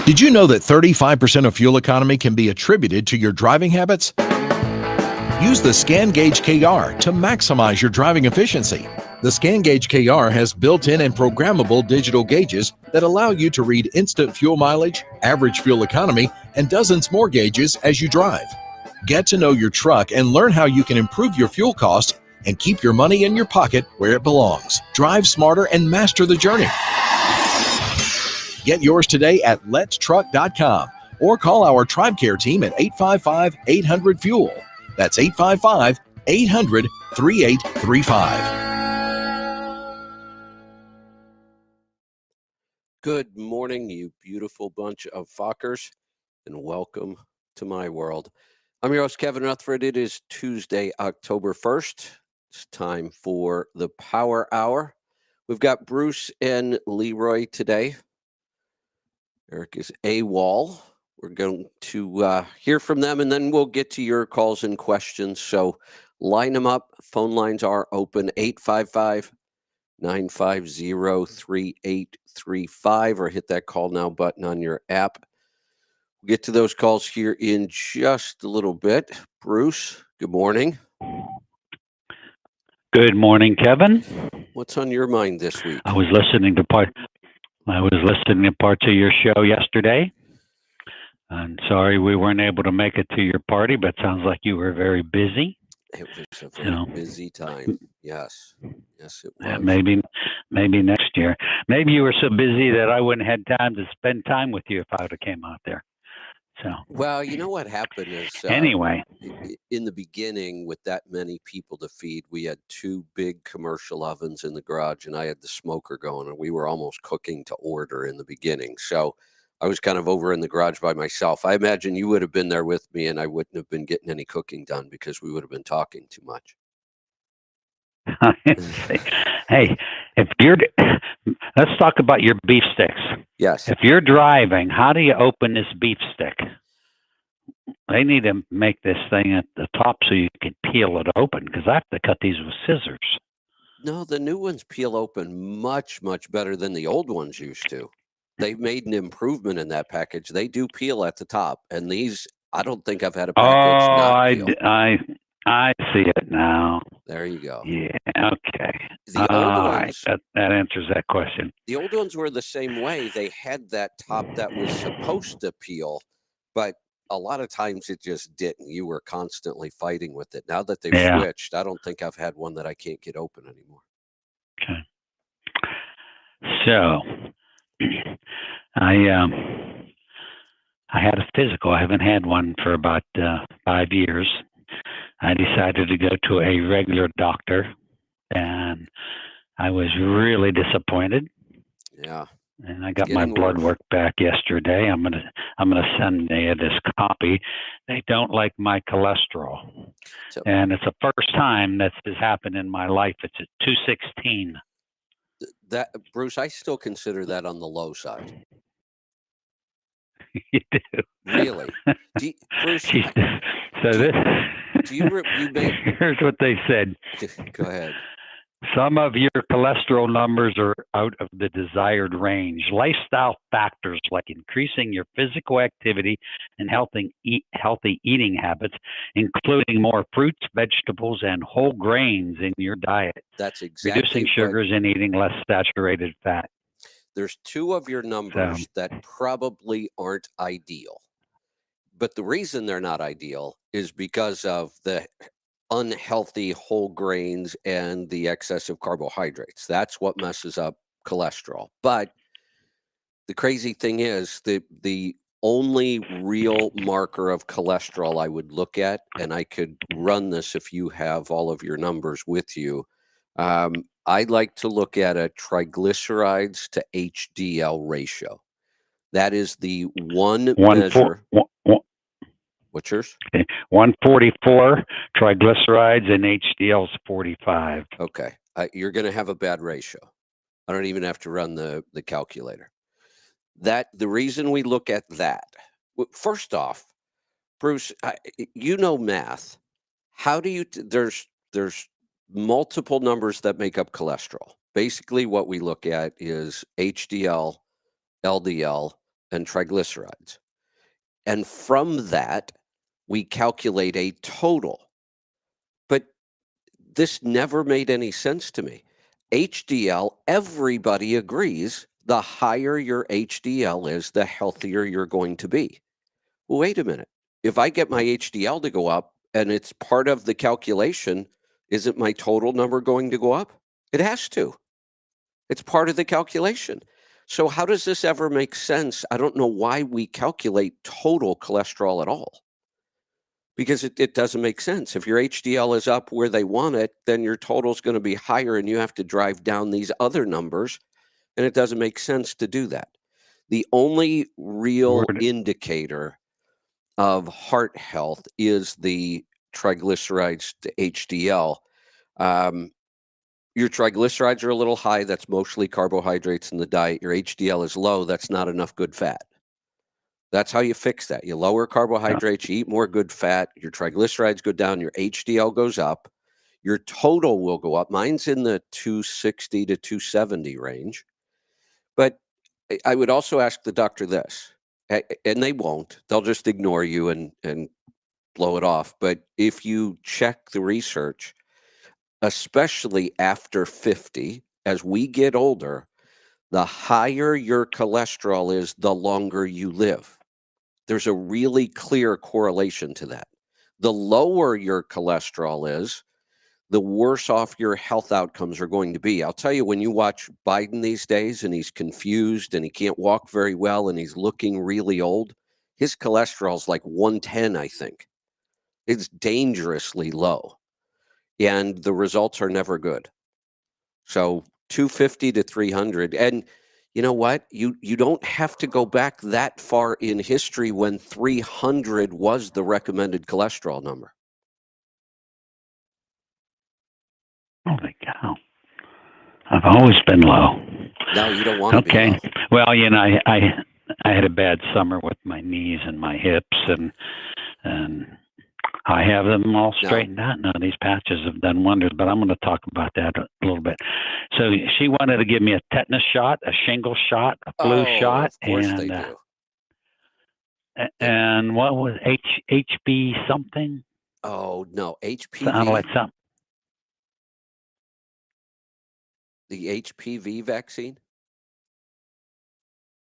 Did you know that 35% of fuel economy can be attributed to your driving habits? Use the Scan Gauge KR to maximize your driving efficiency. The Scan Gauge KR has built-in and programmable digital gauges that allow you to read instant fuel mileage, average fuel economy, and dozens more gauges as you drive. Get to know your truck and learn how you can improve your fuel cost and keep your money in your pocket where it belongs. Drive smarter and master the journey. Get yours today at letstruck.com or call our Tribe Care team at 855-800-FUEL. That's 855-800-3835. Good morning, you beautiful bunch of fuckers, and welcome to my world. I'm your host, Kevin Rutherford. It is Tuesday, October 1st. It's time for the Power Hour. We've got Bruce and Leroy today. Eric is AWOL. We're going to hear from them, and then we'll get to your calls and questions. So line them up. Phone lines are open, 855-950-3835, or hit that call now button on your app. We'll get to those calls here in just a little bit. Bruce, good morning. Good morning, Kevin. What's on your mind this week? I was listening to parts of your show yesterday. I'm sorry we weren't able to make it to your party, but it sounds like you were very busy. It was a very busy time. Yes, it was. Maybe next year. Maybe you were so busy that I wouldn't have had time to spend time with you if I would have came out there. So. Well, you know what happened is anyway, in the beginning, with that many people to feed, we had two big commercial ovens in the garage, and I had the smoker going, and we were almost cooking to order in the beginning. So I was kind of over in the garage by myself. I imagine you would have been there with me, and I wouldn't have been getting any cooking done because we would have been talking too much. Hey, let's talk about your beef sticks. Yes. If you're driving, how do you open this beef stick? They need to make this thing at the top so you can peel it open, because I have to cut these with scissors. No, the new ones peel open much, much better than the old ones used to. They've made an improvement in that package. They do peel at the top, and these, I don't think I've had a package not peel. I see it now. There you go. Yeah, okay. The old ones, that answers that question. The old ones were the same way. They had that top that was supposed to peel, but a lot of times it just didn't. You were constantly fighting with it. Now that they've switched, I don't think I've had one that I can't get open anymore. Okay. So, I had a physical. I haven't had one for about 5 years. I decided to go to a regular doctor, and I was really disappointed. Yeah. And I got my blood work back yesterday. I'm gonna send you this copy. They don't like my cholesterol, and it's the first time this has happened in my life. It's at 216. That, Bruce, I still consider that on the low side. You do, really? Bruce, here's what they said. Go ahead. Some of your cholesterol numbers are out of the desired range. Lifestyle factors like increasing your physical activity and healthy eating habits, including more fruits, vegetables, and whole grains in your diet. That's exactly reducing sugars and eating less saturated fat. There's two of your numbers that probably aren't ideal. But the reason they're not ideal is because of the unhealthy whole grains and the excessive carbohydrates. That's what messes up cholesterol. But the crazy thing is the only real marker of cholesterol I would look at, and I could run this if you have all of your numbers with you, I like to look at a triglycerides to HDL ratio. That is the one measure. What's yours? Okay. 144 triglycerides and HDL's 45. Okay. You're going to have a bad ratio. I don't even have to run the calculator. The reason we look at that, first off, Bruce, you know math. How do you, there's multiple numbers that make up cholesterol. Basically what we look at is HDL, LDL, and triglycerides. And from that, we calculate a total. But this never made any sense to me. HDL, everybody agrees, the higher your HDL is, the healthier you're going to be. Well, wait a minute. If I get my HDL to go up and it's part of the calculation, isn't my total number going to go up? It has to. It's part of the calculation. So how does this ever make sense? I don't know why we calculate total cholesterol at all. Because it doesn't make sense. If your HDL is up where they want it, then your total is going to be higher and you have to drive down these other numbers, and it doesn't make sense to do that. The only real indicator of heart health is the triglycerides to HDL. Your triglycerides are a little high. That's mostly carbohydrates in the diet. Your HDL is low. That's not enough good fat. That's how you fix that. You lower carbohydrates, you eat more good fat, your triglycerides go down, your HDL goes up, your total will go up. Mine's in the 260 to 270 range. But I would also ask the doctor this, and they won't. They'll just ignore you and blow it off. But if you check the research, especially after 50, as we get older, the higher your cholesterol is, the longer you live. There's a really clear correlation to that. The lower your cholesterol is, the worse off your health outcomes are going to be. I'll tell you, when you watch Biden these days and he's confused and he can't walk very well and he's looking really old, his cholesterol's like 110, I think. It's dangerously low. And the results are never good. So 250 to 300. And you know what? You don't have to go back that far in history when 300 was the recommended cholesterol number. Holy cow. I've always been low. No, you don't want to be low. Well, you know, I had a bad summer with my knees and my hips, and I have them all straightened out now. These patches have done wonders, but I'm going to talk about that a little bit. So she wanted to give me a tetanus shot, a shingle shot, a flu shot, of course they do. And what was HB something? Oh no, HPV. Sounded like something. The HPV vaccine?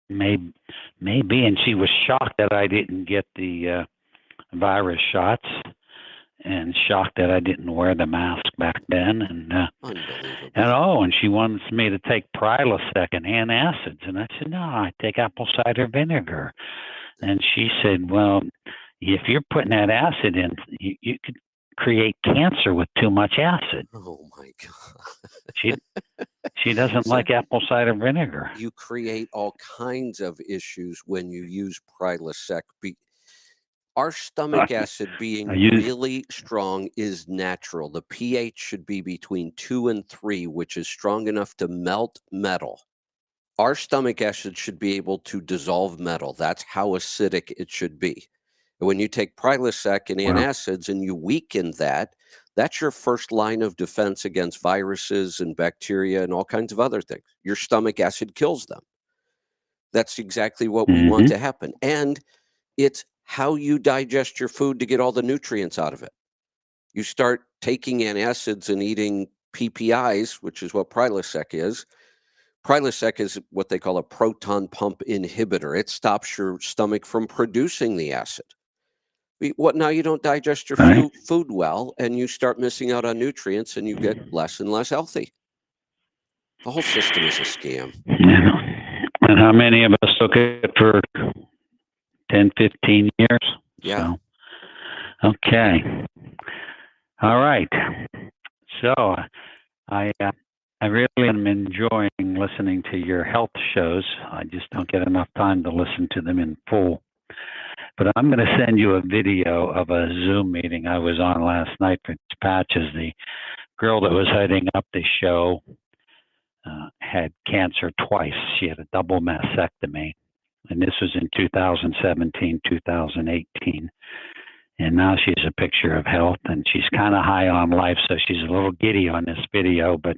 Maybe, and she was shocked that I didn't get the virus shots, and shocked that I didn't wear the mask back then, and she wants me to take Prilosec and antacids, and I said, no, I take apple cider vinegar, and she said, well, if you're putting that acid in, you could create cancer with too much acid. Oh my God. She doesn't like apple cider vinegar. You create all kinds of issues when you use Prilosec. Our stomach acid being really strong is natural. The pH should be between 2 and 3, which is strong enough to melt metal. Our stomach acid should be able to dissolve metal. That's how acidic it should be. And when you take Prilosec and antacids and you weaken that, that's your first line of defense against viruses and bacteria and all kinds of other things. Your stomach acid kills them. That's exactly what we want to happen. And it's how you digest your food to get all the nutrients out of it. You start taking antacids and eating PPIs, which is what Prilosec is. Prilosec is what they call a proton pump inhibitor. It stops your stomach from producing the acid. Now you don't digest your food well, and you start missing out on nutrients, and you get less and less healthy. The whole system is a scam. And how many of us took it for 10, 15 years? Yeah. So, okay. All right. So I really am enjoying listening to your health shows. I just don't get enough time to listen to them in full. But I'm going to send you a video of a Zoom meeting I was on last night for Patches. The girl that was heading up the show had cancer twice. She had a double mastectomy, and this was in 2017, 2018. And now she's a picture of health, and she's kind of high on life, so she's a little giddy on this video. But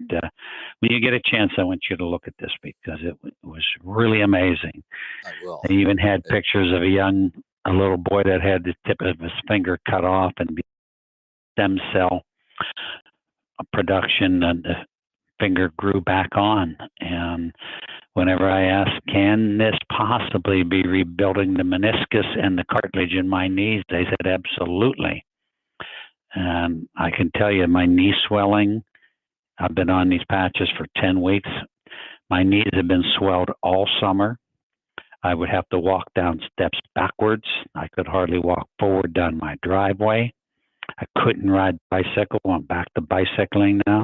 when you get a chance, I want you to look at this because it was really amazing. I will. They even had pictures of a little boy that had the tip of his finger cut off and stem cell production, and the finger grew back on. And whenever I asked, can this possibly be rebuilding the meniscus and the cartilage in my knees, they said absolutely. And I can tell you, my knee swelling, I've been on these patches for 10 weeks. My knees have been swelled all summer. I would have to walk down steps backwards. I could hardly walk forward down my driveway. I couldn't ride bicycle. I'm back to bicycling now.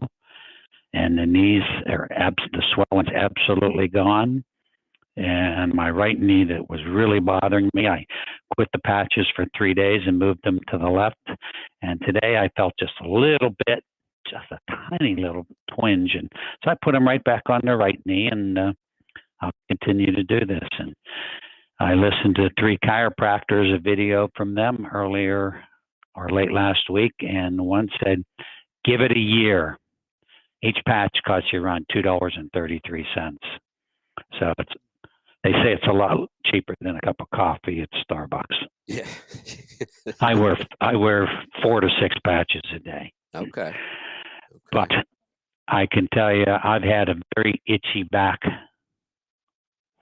And the knees the swelling's absolutely gone. And my right knee that was really bothering me, I quit the patches for 3 days and moved them to the left. And today I felt just a little bit, just a tiny little twinge. And so I put them right back on the right knee, and I'll continue to do this. And I listened to 3 chiropractors, a video from them earlier or late last week, and one said, give it a year. Each patch costs you around $2.33. So they say it's a lot cheaper than a cup of coffee at Starbucks. Yeah. I wear 4 to 6 patches a day. Okay. But I can tell you, I've had a very itchy back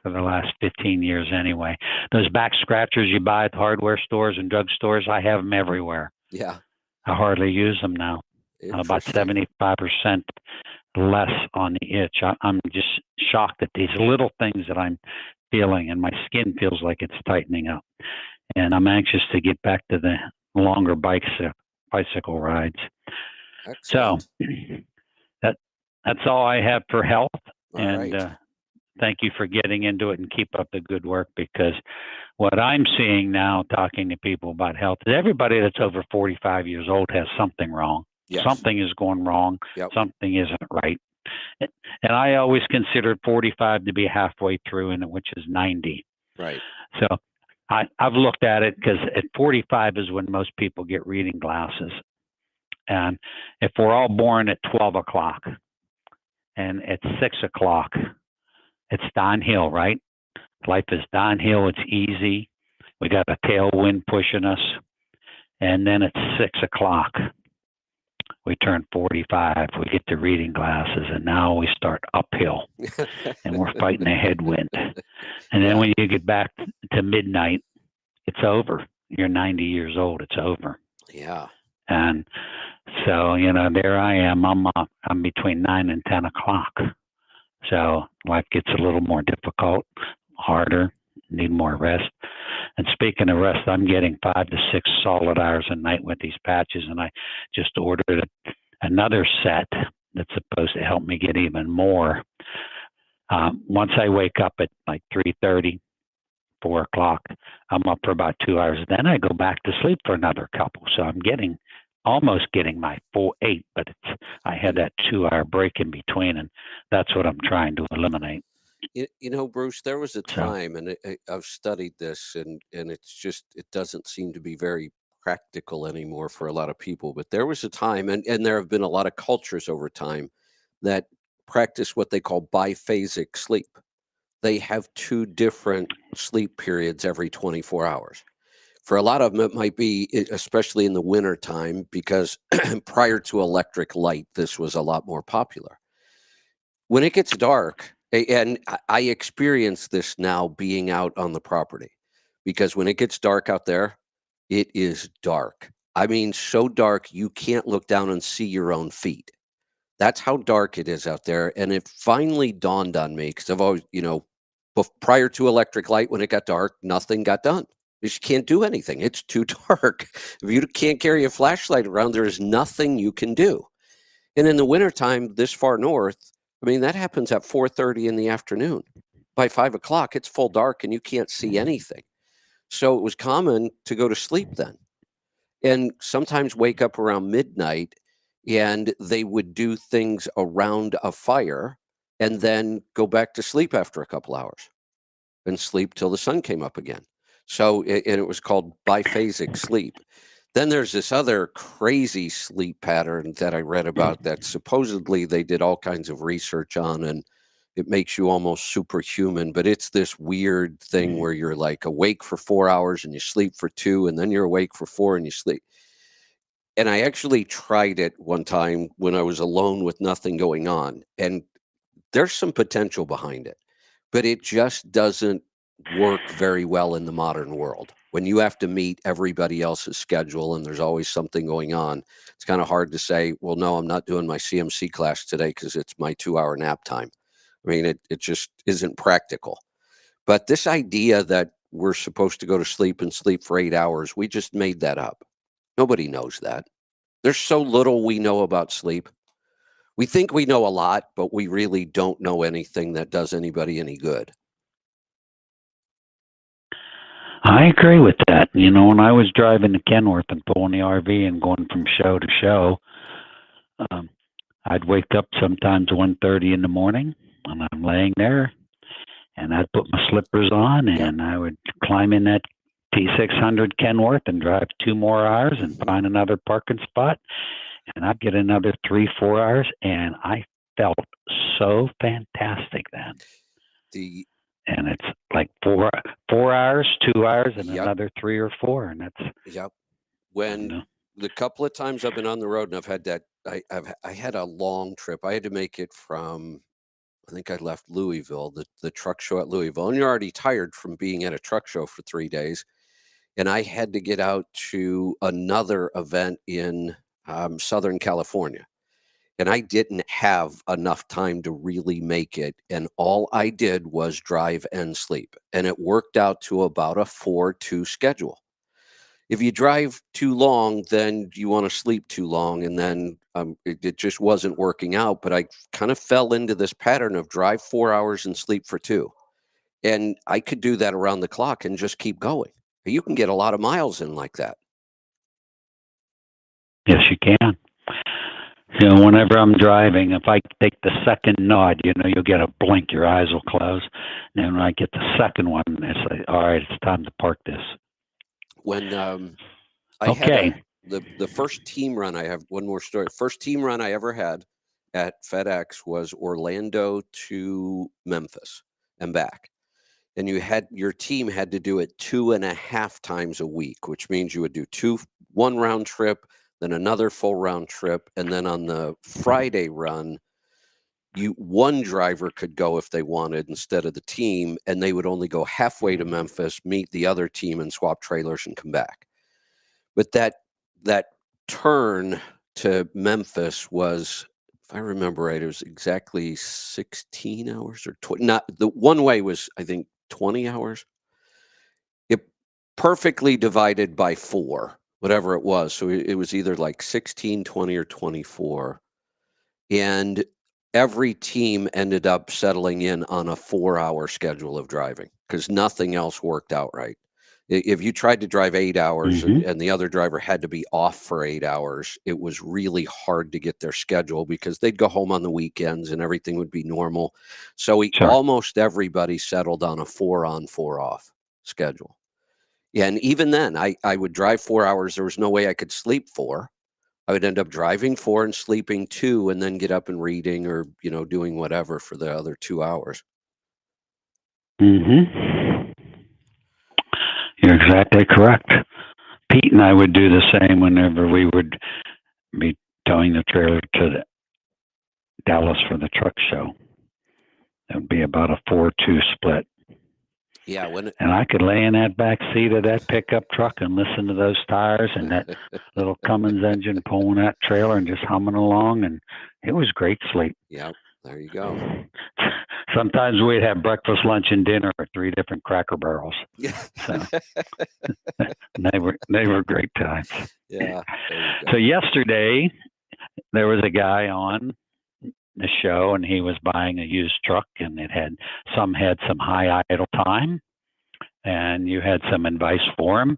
for the last 15 years anyway. Those back scratchers you buy at the hardware stores and drugstores, I have them everywhere. Yeah. I hardly use them now. About 75% less on the itch. I'm just shocked at these little things that I'm feeling, and my skin feels like it's tightening up. And I'm anxious to get back to the longer bicycle rides. Excellent. So that's all I have for health. Thank you for getting into it, and keep up the good work, because what I'm seeing now, talking to people about health, is everybody that's over 45 years old has something wrong. Yes. Something is going wrong. Yep. Something isn't right. And I always considered 45 to be halfway through, and which is 90. Right. So I've looked at it, because at 45 is when most people get reading glasses. And if we're all born at 12 o'clock and at 6 o'clock, it's downhill, right? Life is downhill. It's easy. We got a tailwind pushing us. And then at 6 o'clock, we turn 45. We get the reading glasses, and now we start uphill, and we're fighting a headwind. And then when you get back to midnight, it's over. You're 90 years old. It's over. Yeah. And so, there I am. I'm between 9 and 10 o'clock. So life gets a little more difficult, harder, need more rest. And speaking of rest, I'm getting 5 to 6 solid hours a night with these patches, and I just ordered another set that's supposed to help me get even more. Once I wake up at like 3:30, 4 o'clock, I'm up for about 2 hours. Then I go back to sleep for another couple. So I'm almost getting my full 8, but I had that 2-hour break in between, and that's what I'm trying to eliminate. Bruce, there was a time, and I've studied this, and it doesn't seem to be very practical anymore for a lot of people. But there was a time, and there have been a lot of cultures over time that practice what they call biphasic sleep. They have 2 different sleep periods every 24 hours. For a lot of them, it might be, especially in the winter time, because prior to electric light, this was a lot more popular. When it gets dark, and I experience this now being out on the property, because when it gets dark out there, it is dark. I mean, so dark you can't look down and see your own feet. That's how dark it is out there. And it finally dawned on me, because I've always, prior to electric light, when it got dark, nothing got done. You just can't do anything. It's too dark. If you can't carry a flashlight around, there is nothing you can do. And in the wintertime, this far north, that happens at 4:30 in the afternoon. By 5 o'clock, it's full dark and you can't see anything. So it was common to go to sleep then, and sometimes wake up around midnight, and they would do things around a fire and then go back to sleep after a couple hours and sleep till the sun came up again. So, and it was called biphasic sleep. Then there's this other crazy sleep pattern that I read about that supposedly they did all kinds of research on, and it makes you almost superhuman. But it's this weird thing where you're like awake for 4 hours and you sleep for 2, and then you're awake for 4 and you sleep. And I actually tried it one time when I was alone with nothing going on, and there's some potential behind it, but it just doesn't work very well in the modern world. When you have to meet everybody else's schedule and there's always something going on, it's kind of hard to say, well, no, I'm not doing my CMC class today because it's my 2-hour nap time. I mean, it just isn't practical. But this idea that we're supposed to go to sleep and sleep for 8 hours, we just made that up. Nobody knows that. There's so little we know about sleep. We think we know a lot, but we really don't know anything that does anybody any good. I agree with that. You know, when I was driving to Kenworth and pulling the RV and going from show to show, I'd wake up sometimes 1:30 in the morning, and I'm laying there, and I'd put my slippers on, and I would climb in that T600 Kenworth and drive 2 more hours and find another parking spot, and I'd get another 3-4 hours, and I felt so fantastic then. And it's like 4 hours, 2 hours, and another 3 or 4, and that's when the couple of times I've been on the road and I've had that, I had a long trip. I had to make it from, I think I left Louisville, the truck show at Louisville, and you're already tired from being at a truck show for 3 days, and I had to get out to another event in Southern California. And I didn't have enough time to really make it. And all I did was drive and sleep. And it worked out to about a 4-2 schedule. If you drive too long, then you want to sleep too long. And then it just wasn't working out. But I kind of fell into this pattern of drive 4 hours and sleep for 2. And I could do that around the clock and just keep going. You can get a lot of miles in like that. Yes, you can. You know, whenever I'm driving, if I take the second nod, you know, you'll get a blink, your eyes will close. And when I get the second one, it's like, all right, it's time to park this. When I had the first team run, I have one more story. First team run I ever had at FedEx was Orlando to Memphis and back. And your team had to do it 2.5 times a week, which means you would do one round trip, then another full round trip, and then on the Friday run, one driver could go if they wanted instead of the team, and they would only go halfway to Memphis, meet the other team, and swap trailers and come back. But that turn to Memphis was, if I remember right, it was exactly 16 hours or 20. Not the one way was, I think, 20 hours. It perfectly divided by 4. Whatever it was. So it was either like 16, 20, or 24. And every team ended up settling in on a 4-hour schedule of driving because nothing else worked out right. If you tried to drive 8 hours and the other driver had to be off for 8 hours, it was really hard to get their schedule because they'd go home on the weekends and everything would be normal. So almost everybody settled on a 4 on, 4 off schedule. And even then, I would drive 4 hours. There was no way I could sleep 4. I would end up driving 4 and sleeping 2 and then get up and reading or, doing whatever for the other 2 hours. Mm-hmm. You're exactly correct. Pete and I would do the same whenever we would be towing the trailer to Dallas for the truck show. It would be about a 4-2 split. Yeah, and I could lay in that back seat of that pickup truck and listen to those tires and that little Cummins engine pulling that trailer and just humming along, and it was great sleep. Yeah, there you go. Sometimes we'd have breakfast, lunch, and dinner at 3 different Cracker Barrels. So they were great times. Yeah. So yesterday there was a guy on the show, and he was buying a used truck, and had some high idle time, and you had some advice for him,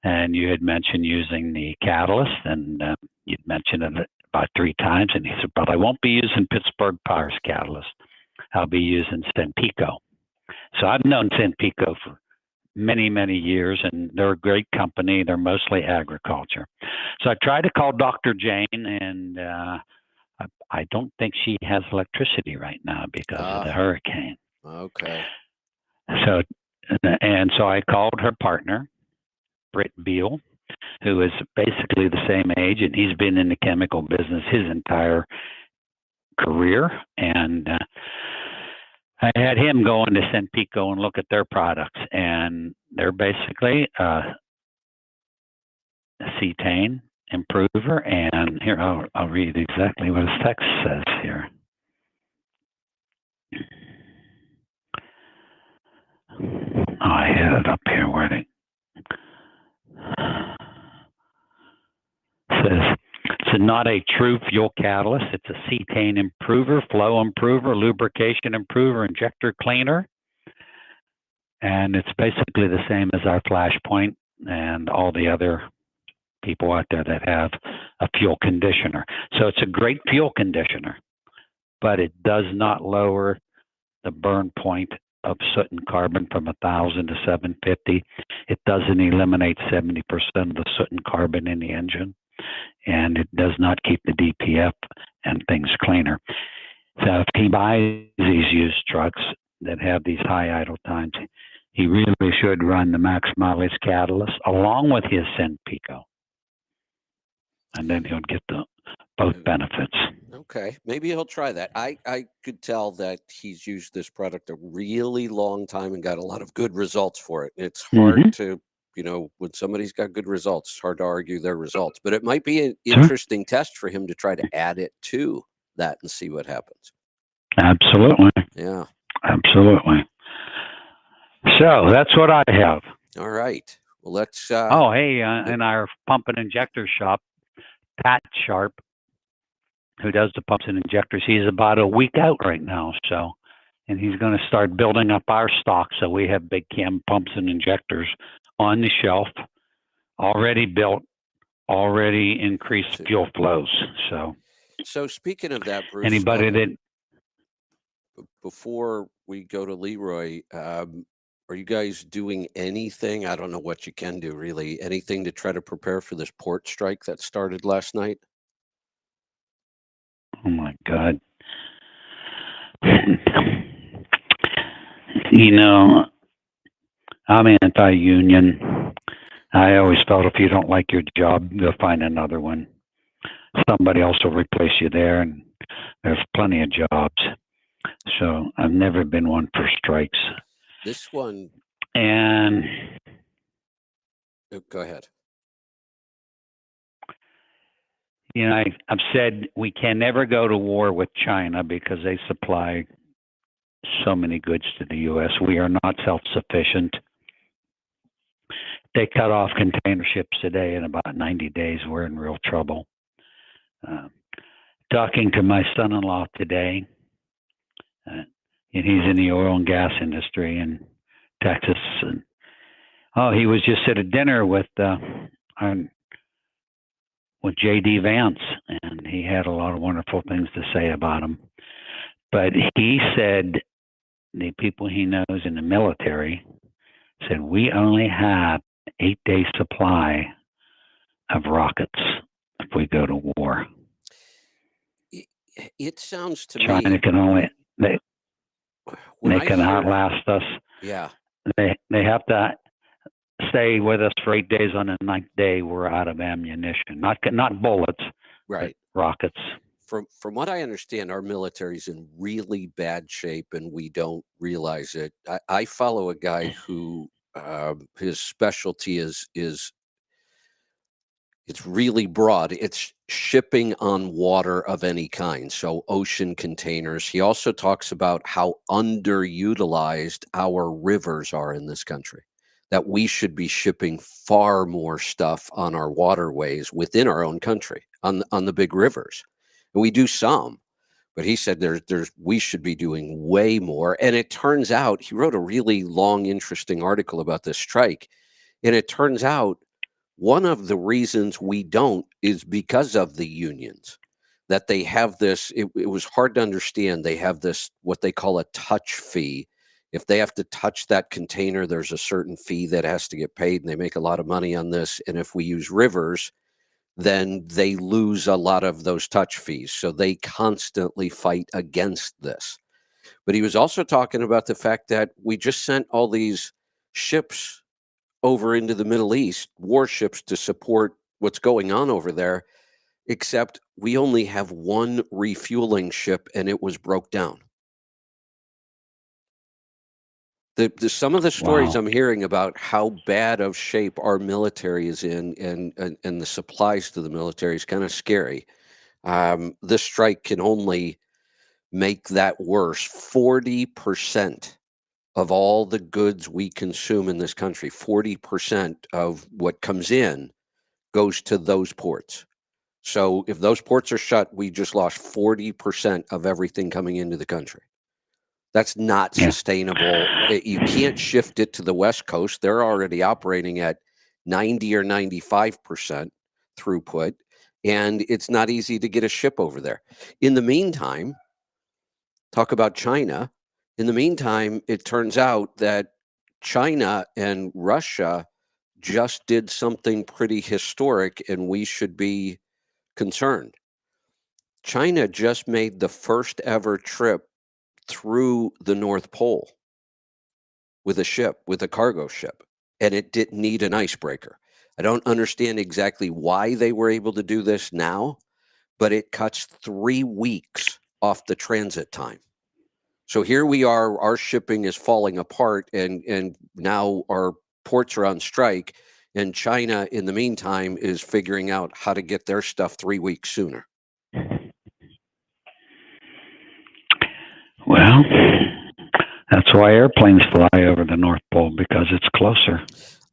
and you had mentioned using the catalyst, and you'd mentioned it about 3 times, and he said, but I won't be using Pittsburgh Power's catalyst. I'll be using Senpico. So I've known Senpico for many, many years, and they're a great company. They're mostly agriculture. So I tried to call Dr. Jane, and I don't think she has electricity right now because of the hurricane. Okay. So I called her partner, Britt Beal, who is basically the same age, and he's been in the chemical business his entire career. And I had him go into Senpico and look at their products, and they're basically cetane improver. And here, I'll read exactly what his text says here. I had it up here where it says it's not a true fuel catalyst. It's a cetane improver, flow improver, lubrication improver, injector cleaner. And it's basically the same as our Flashpoint and all the other people out there that have a fuel conditioner. So it's a great fuel conditioner, but it does not lower the burn point of soot and carbon from 1,000 to 750. It doesn't eliminate 70% of the soot and carbon in the engine, and it does not keep the DPF and things cleaner. So if he buys these used trucks that have these high idle times, he really should run the max mileage catalyst along with his Senpico, and then he'll get both benefits. Okay, maybe he'll try that. I could tell that he's used this product a really long time and got a lot of good results for it. It's hard to, when somebody's got good results, it's hard to argue their results. But it might be an interesting test for him to try to add it to that and see what happens. Absolutely. Yeah. Absolutely. So that's what I have. All right. Well, let's. In our pump and injector shop, Pat Sharp, who does the pumps and injectors, he's about a week out right now. So, and he's going to start building up our stock. So we have big cam pumps and injectors on the shelf, already built, already increased fuel flows. So speaking of that, Bruce, anybody that before we go to Leroy, are you guys doing anything? I don't know what you can do really. Anything to try to prepare for this port strike that started last night? Oh my God. I'm anti-union. I always felt if you don't like your job, you'll find another one. Somebody else will replace you there, and there's plenty of jobs. So I've never been one for strikes. This one. And go ahead. I've said we can never go to war with China because they supply so many goods to the U.S. We are not self-sufficient. They cut off container ships today. In about 90 days, we're in real trouble. Talking to my son-in-law today, and he's in the oil and gas industry in Texas. And, he was just at a dinner with J.D. Vance, and he had a lot of wonderful things to say about him. But he said the people he knows in the military said, we only have 8-day supply of rockets if we go to war. It sounds to China me can only they can outlast us. Yeah. They have to stay with us for 8 days. On the 9th day, we're out of ammunition. Not bullets, right? Rockets. From what I understand, our military's in really bad shape, and we don't realize it. I follow a guy who his specialty is it's really broad. It's shipping on water of any kind, so ocean containers. He also talks about how underutilized our rivers are in this country, that we should be shipping far more stuff on our waterways within our own country, on the big rivers. And we do some, but he said we should be doing way more. And it turns out, he wrote a really long, interesting article about this strike, and it turns out one of the reasons we don't is because of the unions, that they have this, it was hard to understand. They have this, what they call a touch fee If they have to touch that container, there's a certain fee that has to get paid, and they make a lot of money on this. And if we use rivers, then they lose a lot of those touch fees. So they constantly fight against this. But he was also talking about the fact that we just sent all these ships over into the Middle East, warships, to support what's going on over there, except we only have one refueling ship, and it was broke down. Some of the stories I'm hearing about how bad of shape our military is in, and the supplies to the military is kind of scary. This strike can only make that worse. 40% of all the goods we consume in this country, 40% of what comes in goes to those ports. So if those ports are shut, we just lost 40% of everything coming into the country. That's not sustainable. You can't shift it to the West Coast. They're already operating at 90 or 95% throughput, and it's not easy to get a ship over there. In the meantime, talk about China. In the meantime, it turns out that China and Russia just did something pretty historic, and we should be concerned. China just made the first ever trip through the North Pole with a ship, with a cargo ship, and it didn't need an icebreaker. I don't understand exactly why they were able to do this now, but it cuts 3 weeks off the transit time. So here we are, our shipping is falling apart, and now our ports are on strike, and China, in the meantime, is figuring out how to get their stuff 3 weeks sooner. Well, that's why airplanes fly over the North Pole, because it's closer.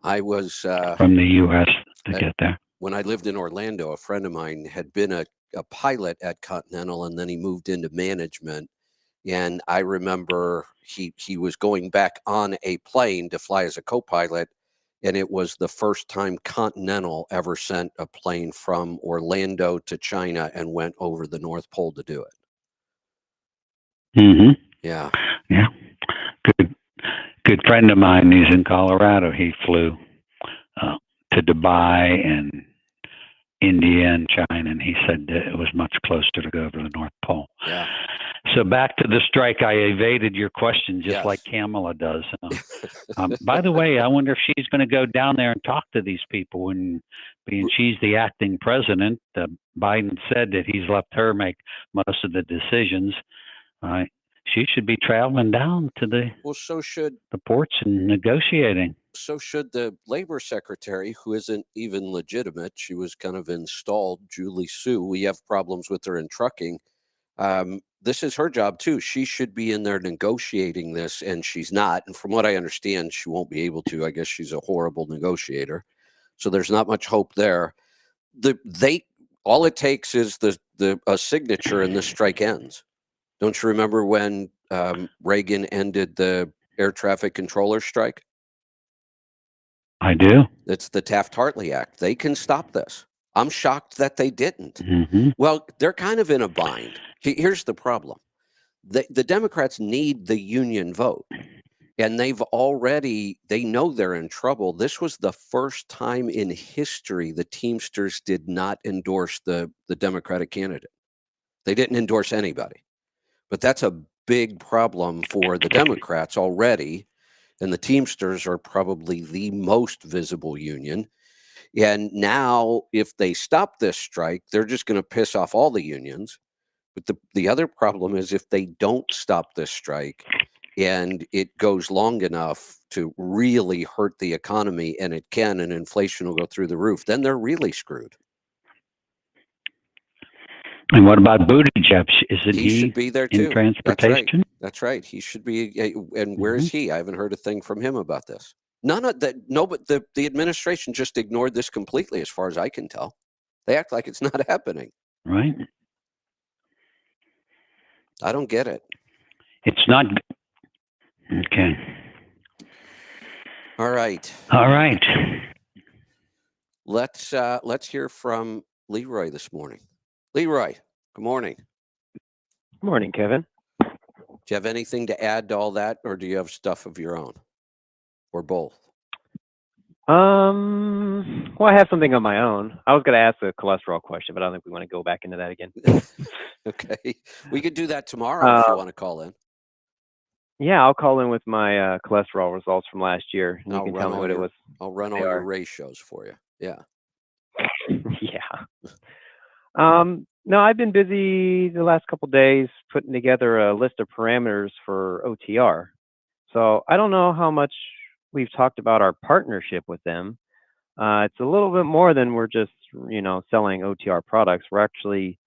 I was from the U.S. to get there. When I lived in Orlando, a friend of mine had been a pilot at Continental, and then he moved into management. And I remember he was going back on a plane to fly as a co-pilot, and it was the first time Continental ever sent a plane from Orlando to China and went over the North Pole to do it. Mm-hmm. Yeah. Yeah. Good friend of mine, he's in Colorado. He flew to Dubai and India and China, and he said that it was much closer to go over the North Pole. Yeah. So back to the strike, I evaded your question just like Kamala does. By the way, I wonder if she's going to go down there and talk to these people. And being she's the acting president, Biden said that he's left her make most of the decisions. She should be traveling down to the ports and negotiating. So should the labor secretary, who isn't even legitimate. She was kind of installed, Julie Sue. We have problems with her in trucking. This is her job too. She should be in there negotiating this, and she's not. And from what I understand, she won't be able to. I guess she's a horrible negotiator. So there's not much hope there. All it takes is a signature, and the strike ends. Don't you remember when Reagan ended the air traffic controller strike? I do. It's the Taft-Hartley Act. They can stop this. I'm shocked that they didn't. Mm-hmm. Well, they're kind of in a bind. Here's the problem. The Democrats need the union vote, and they know they're in trouble. This was the first time in history the Teamsters did not endorse the Democratic candidate. They didn't endorse anybody. But that's a big problem for the Democrats already, and the Teamsters are probably the most visible union. And now, if they stop this strike, they're just going to piss off all the unions. But the other problem is if they don't stop this strike and it goes long enough to really hurt the economy, and it can, and inflation will go through the roof, then they're really screwed. And what about Buttigieg? Isn't he should be there too. in transportation? That's right. He should be. And where is he? I haven't heard a thing from him about this. None of that. No, but the administration just ignored this completely, as far as I can tell. They act like it's not happening. Right. I don't get it. It's not. Okay. All right. All right. Let's hear from Leroy this morning. Leroy, good morning. Good morning, Kevin. Do you have anything to add to all that, or do you have stuff of your own, or both? Well, I have something of my own. I was going to ask the cholesterol question, but I don't think we want to go back into that again. Okay, we could do that tomorrow if you want to call in. Yeah, I'll call in with my cholesterol results from last year, and you can tell me what it was. I'll run all your ratios for you. Yeah. Yeah. No, I've been busy the last couple days putting together a list of parameters for OTR. So I don't know how much we've talked about our partnership with them. It's a little bit more than we're just, selling OTR products. We're actually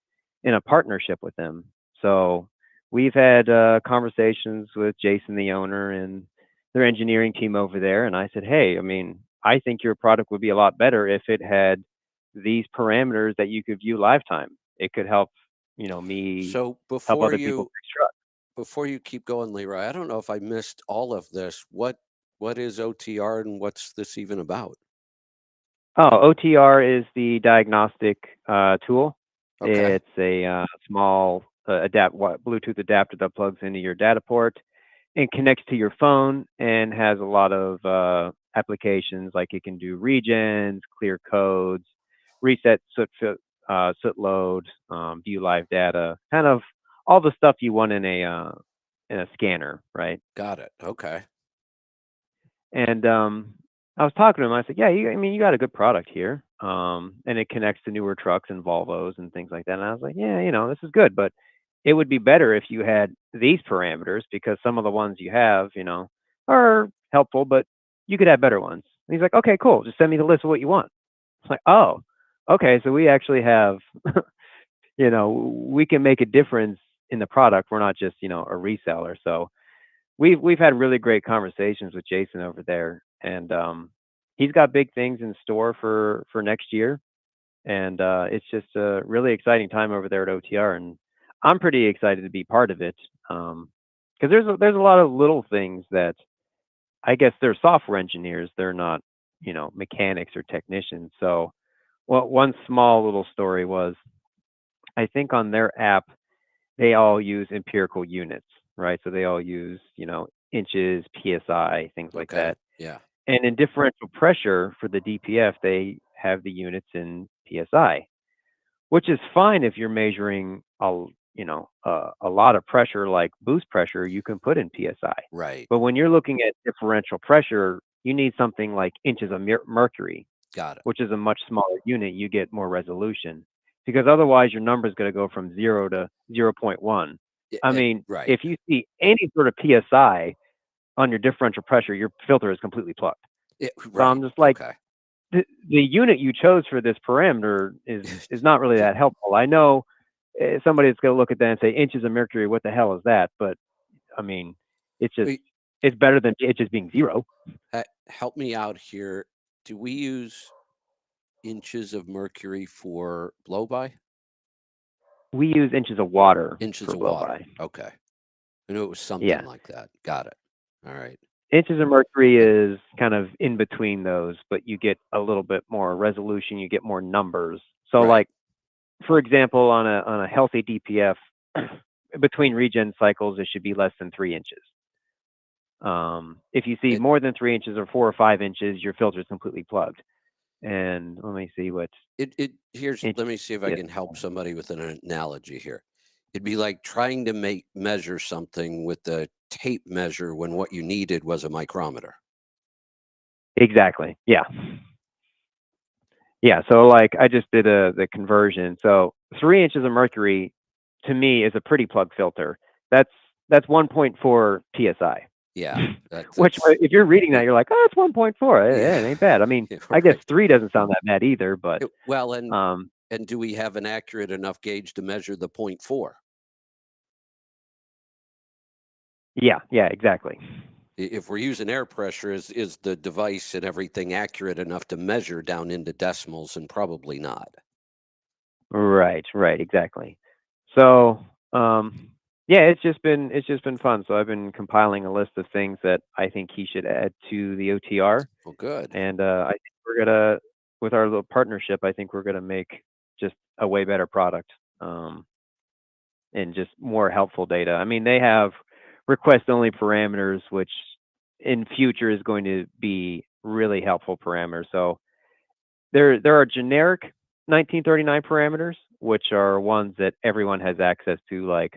in a partnership with them. So we've had conversations with Jason, the owner, and their engineering team over there. And I said, hey, I mean, I think your product would be a lot better if it had these parameters that you could view lifetime. It could help, me So help other people fix trucks. before you keep going, Leroy, I don't know if I missed all of this. What is OTR and what's this even about? Oh, OTR is the diagnostic tool. Okay. It's a small Bluetooth adapter that plugs into your data port and connects to your phone and has a lot of applications, like it can do regions, clear codes, reset soot load, view live data, kind of all the stuff you want in a scanner, right? Got it. Okay. And I was talking to him. I said, "Yeah, you got a good product here, and it connects to newer trucks and Volvos and things like that." And I was like, "Yeah, this is good, but it would be better if you had these parameters, because some of the ones you have, are helpful, but you could have better ones." And he's like, "Okay, cool. Just send me the list of what you want." It's like, "Oh, okay. So we actually have, we can make a difference in the product. We're not just, a reseller." So we've had really great conversations with Jason over there, and he's got big things in store for next year, and it's just a really exciting time over there at OTR, and I'm pretty excited to be part of it, because there's a lot of little things that I guess they're software engineers. They're not, mechanics or technicians. So, well, one small little story was, I think on their app they all use empirical units, right? So they all use, inches, PSI, things like Okay. that. Yeah. And in differential pressure for the DPF, they have the units in PSI, which is fine if you're measuring a lot of pressure, like boost pressure, you can put in PSI. Right. But when you're looking at differential pressure, you need something like inches of mercury, Got it. which is a much smaller unit. You get more resolution, because otherwise your number is going to go from 0 to 0.1. I mean, right. if you see any sort of PSI on your differential pressure, your filter is completely plugged. Right. So I'm just like, okay. the unit you chose for this parameter is not really that helpful. I know somebody's going to look at that and say, inches of mercury, what the hell is that? But I mean, it's better than it just being 0. Help me out here. Do we use inches of mercury for blow by? We use inches of water Inches for of blow water. by. Okay. I knew it was something Yeah. like that. Got it. All right. Inches of mercury is kind of in between those, but you get a little bit more resolution. You get more numbers. So, Right. like, for example, on a healthy DPF, between regen cycles, it should be less than 3 inches. If you see more than 3 inches or 4 or 5 inches, your filter is completely plugged. And let me see what Let me see if I can help somebody with an analogy here. It'd be like trying to measure something with a tape measure when what you needed was a micrometer. Exactly. Yeah. Yeah. So, like, I just did the conversion. So 3 inches of mercury to me is a pretty plug filter. That's 1.4 PSI. Yeah. Which, if you're reading that, you're like, oh, it's 1.4. It ain't bad. I mean, I guess 3 doesn't sound that bad either, but well, and do we have an accurate enough gauge to measure the 0.4? Yeah, exactly. If we're using air pressure, is the device and everything accurate enough to measure down into decimals? And probably not. Right, exactly. So, yeah, it's just been fun. So I've been compiling a list of things that I think he should add to the OTR. Well, good. And I think we're gonna, with our little partnership, I think we're gonna make just a way better product, and just more helpful data. I mean, they have request only parameters, which in future is going to be really helpful parameters. So there are generic 1939 parameters, which are ones that everyone has access to, like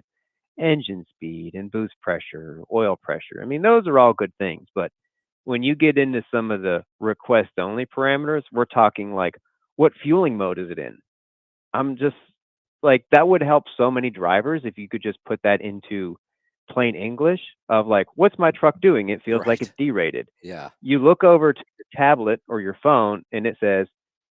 engine speed and boost pressure, oil pressure. I mean, those are all good things, but when you get into some of the request only parameters, we're talking like, what fueling mode is it in? I'm just like, that would help so many drivers if you could just put that into plain English of like, what's my truck doing? It feels like Right. it's derated. Yeah. You look over to your tablet or your phone and it says,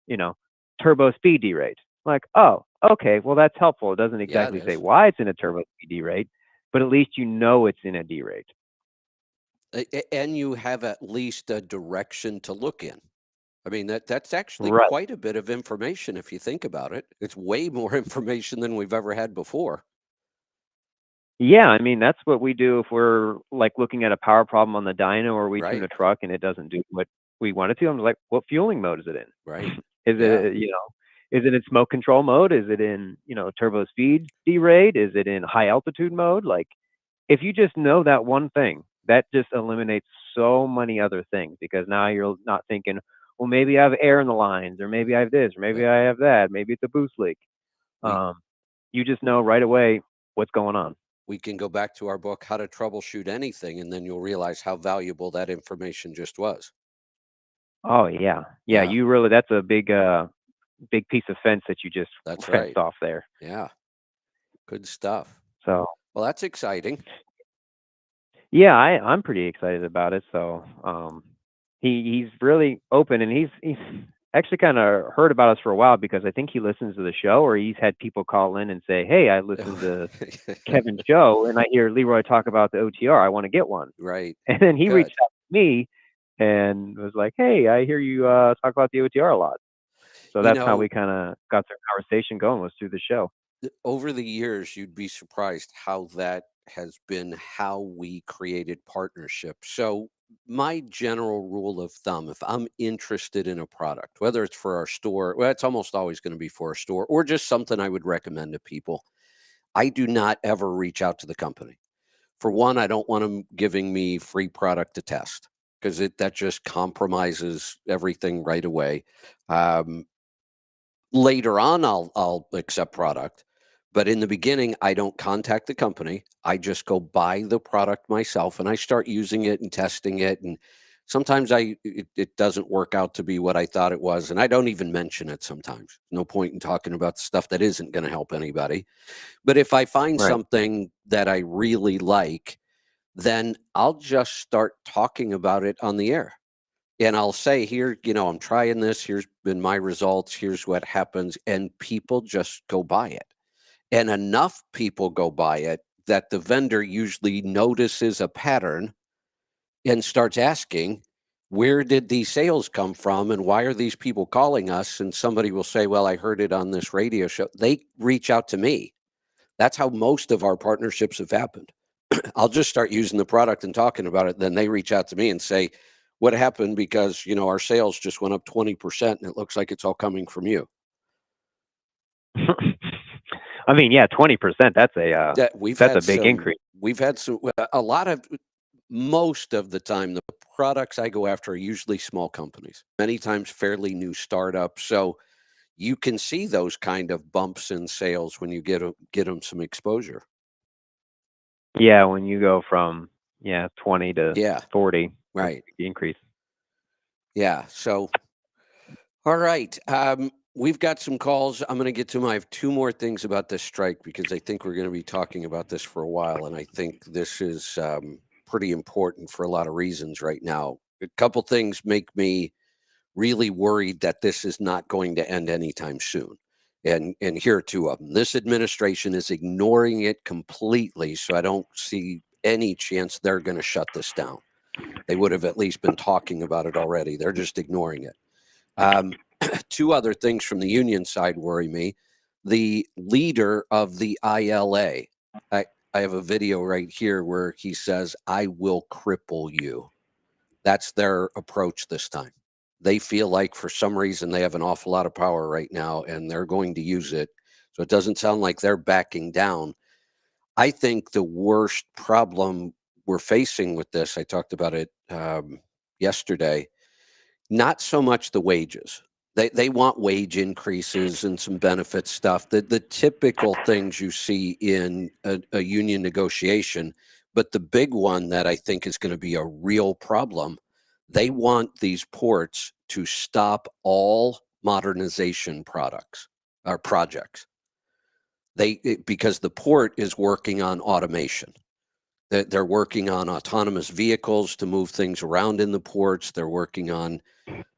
you know, turbo speed derate. Like, oh, okay, well, that's helpful. It doesn't Yeah, exactly it say is. why it's in a turbo speed derate, but at least you know it's in a derate. And you have at least a direction to look in. I mean, that's actually Right. quite a bit of information if you think about it. It's way more information than we've ever had before. Yeah, I mean, that's what we do if we're like looking at a power problem on the dyno or we tune Right. a truck and it doesn't do what we want it to. I'm like, what fueling mode is it in? Right. Is Yeah. it, is it in smoke control mode? Is it in, turbo speed derate? Is it in high altitude mode? Like, if you just know that one thing, that just eliminates so many other things because now you're not thinking, well, maybe I have air in the lines, or maybe I have this, or maybe Right. I have that, maybe it's a boost leak. We Um, you just know right away what's going on. we can go back to our book, How to Troubleshoot Anything, and then you'll realize how valuable that information just was. Oh yeah, yeah. Yeah, You really, that's a big piece of fence that you just that's fenced right. off there. Yeah, good stuff. So Well, that's exciting. yeah, I'm pretty excited about it. So he's really open, and he's actually kind of heard about us for a while because I think he listens to the show, or he's had people call in and say, "Hey, I listened to Kevin's show, and I hear Leroy talk about the OTR. I want to get one." Right. And then he reached Good. out to me and was like, "Hey, I hear you talk about the OTR a lot." So You that's how know, we kind of got the conversation going, was through the show. over the years, you'd be surprised how that has been how we created partnerships. So, my general rule of thumb, if I'm interested in a product, whether it's for our store, well, it's almost always going to be for a store or just something I would recommend to people, I do not ever reach out to the company. For one, I don't want them giving me free product to test because that just compromises everything right away. Um, Later on, I'll accept product, but in the beginning, I don't contact the company. I just go buy the product myself, and I start using it and testing it, and sometimes it doesn't work out to be what I thought it was, and I don't even mention it sometimes. No point in talking about stuff that isn't gonna help anybody. But if I find Right. something that I really like, then I'll just start talking about it on the air. And I'll say, here, I'm trying this. Here's been my results. Here's what happens. And people just go buy it. And enough people go buy it that the vendor usually notices a pattern and starts asking, where did these sales come from? And why are these people calling us? And somebody will say, well, I heard it on this radio show. They reach out to me. That's how most of our partnerships have happened. I'll just start using the product and talking about it. Then they reach out to me and say, what happened? Because, our sales just went up 20% and it looks like it's all coming from you. I mean, yeah, 20%. That we've That's a had big some, increase. we've had some, a lot of, most of the time, the products I go after are usually small companies, many times fairly new startups. So you can see those kind of bumps in sales when you get them some exposure. Yeah, when you go from 20 to Yeah, 40, that's a right. big increase. Yeah. So all right. We've got some calls. I'm going to get to them. I have two more things about this strike because I think we're going to be talking about this for a while. And I think this is pretty important for a lot of reasons right now. A couple things make me really worried that this is not going to end anytime soon. And here are two of them. This administration is ignoring it completely. So I don't see any chance they're going to shut this down. They would have at least been talking about it already. They're just ignoring it. Um, Two other things from the union side worry me. The leader of the ILA, I, I have a video right here where he says, I will cripple you. That's their approach this time. They feel like for some reason they have an awful lot of power right now and they're going to use it. So it doesn't sound like they're backing down. I think the worst problem we're facing with this, I talked about it yesterday, not so much the wages. They want wage increases and some benefit stuff, the typical things you see in a union negotiation. But the big one that I think is going to be a real problem, they want these ports to stop all modernization products or projects. Because the port is working on automation. They're working on autonomous vehicles to move things around in the ports. They're working on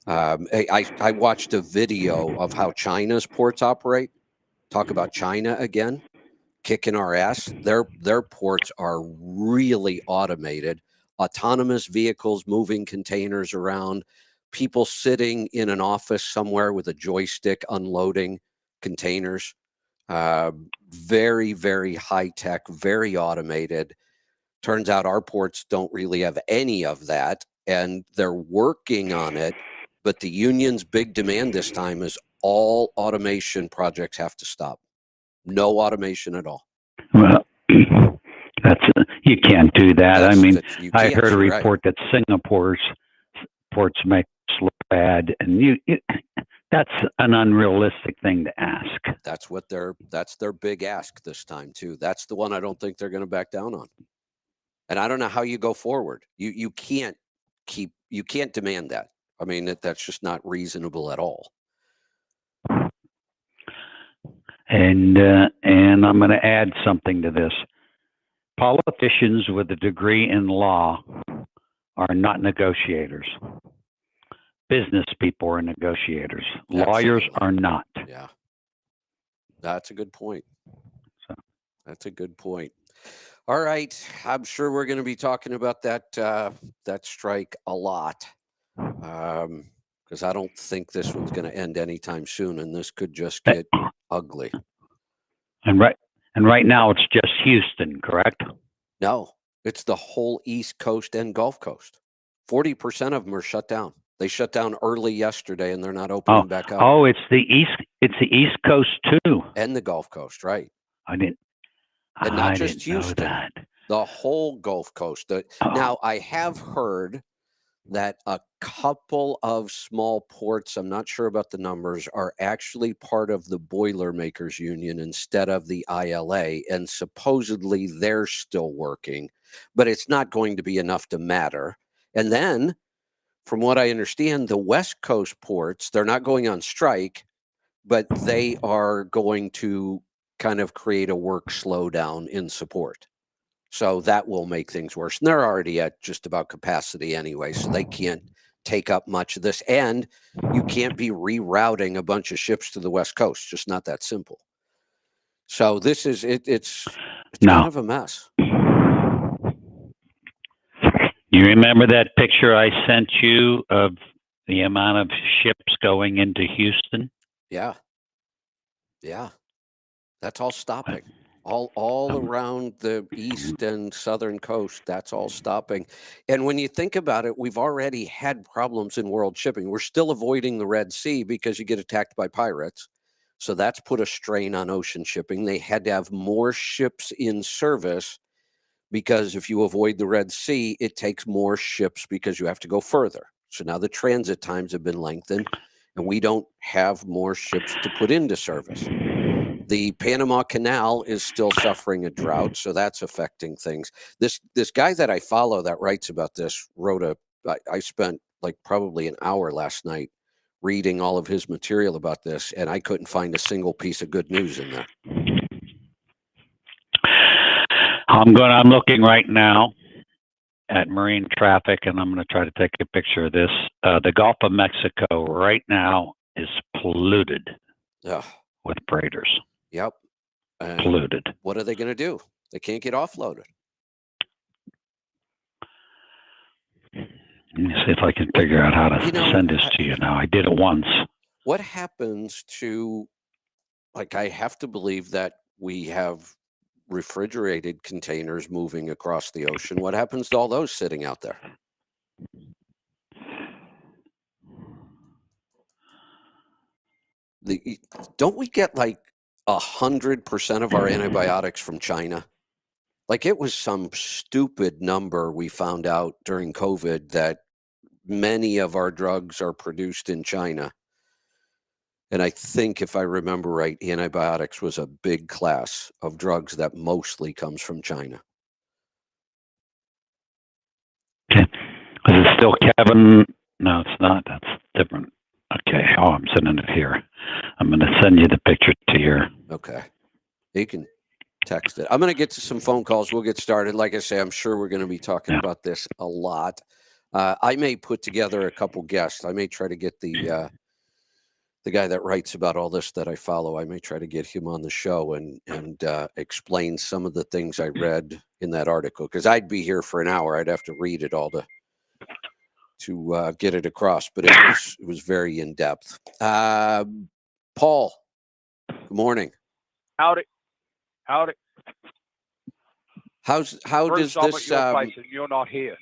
I watched a video of how China's ports operate. Talk about China again, kicking our ass. Their ports are really automated. Autonomous vehicles moving containers around, people sitting in an office somewhere with a joystick unloading containers. Very, very high tech, very automated. Turns out our ports don't really have any of that, and they're working on it. But the union's big demand this time is all automation projects have to stop. No automation at all. Well, you can't do that. I mean, I heard a report that Singapore's ports make us look bad, and that's an unrealistic thing to ask. That's their big ask this time too. That's the one I don't think they're going to back down on. And I don't know how you go forward. You can't demand that. I mean, that's just not reasonable at all. And I'm going to add something to this. Politicians with a degree in law are not negotiators. Business people are negotiators. Absolutely. Lawyers are not. Yeah. That's a good point. That's a good point. All right. I'm sure we're going to be talking about that strike a lot. Because I don't think this one's going to end anytime soon, and this could just get ugly. And right now it's just Houston, correct? No, it's the whole East Coast and Gulf Coast. 40% of them are shut down. They shut down early yesterday, and they're not opening back up. Oh, it's the East Coast too, and the Gulf Coast, right? And not just Houston, the whole Gulf Coast. Now, I have heard that a couple of small ports, I'm not sure about the numbers, are actually part of the Boilermakers Union instead of the ILA, and supposedly they're still working, but it's not going to be enough to matter. And then, from what I understand, the West Coast ports, they're not going on strike, but they are going to kind of create a work slowdown in support. So that will make things worse. And they're already at just about capacity anyway, so they can't take up much of this. And you can't be rerouting a bunch of ships to the West Coast. Just not that simple. So this is it's kind of a mess. You remember that picture I sent you of the amount of ships going into Houston? Yeah. Yeah. That's all stopping. All around the east and southern coast, that's all stopping. And when you think about it, we've already had problems in world shipping. We're still avoiding the Red Sea because you get attacked by pirates. So that's put a strain on ocean shipping. They had to have more ships in service because if you avoid the Red Sea, it takes more ships because you have to go further. So now the transit times have been lengthened, and we don't have more ships to put into service. The Panama Canal is still suffering a drought, so that's affecting things. This guy that I follow that writes about this I spent like probably an hour last night reading all of his material about this, and I couldn't find a single piece of good news in there. I'm looking right now at marine traffic, and I'm going to try to take a picture of this. The Gulf of Mexico right now is polluted with freighters. Yep. And polluted. What are they going to do? They can't get offloaded. Let me see if I can figure out how to send this to you now. I did it once. What happens to, I have to believe that we have refrigerated containers moving across the ocean. What happens to all those sitting out there? Don't we get 100% of our antibiotics from China? Like it was some stupid number we found out during COVID that many of our drugs are produced in China. And I think, if I remember right, antibiotics was a big class of drugs that mostly comes from China. Okay. Is it still Kevin? No, it's not. That's different. Okay. Oh, I'm sending it here. I'm going to send you the picture to your. Okay. You can text it. I'm going to get to some phone calls. We'll get started. Like I say, I'm sure we're going to be talking about this a lot. I may put together a couple guests. I may try to get the guy that writes about all this that I follow. I may try to get him on the show and explain some of the things I read in that article, because I'd be here for an hour. I'd have to read it all to get it across, but it was very in depth. Paul, good morning. Howdy. How Bruce, does I'm this? at your place and you're not here.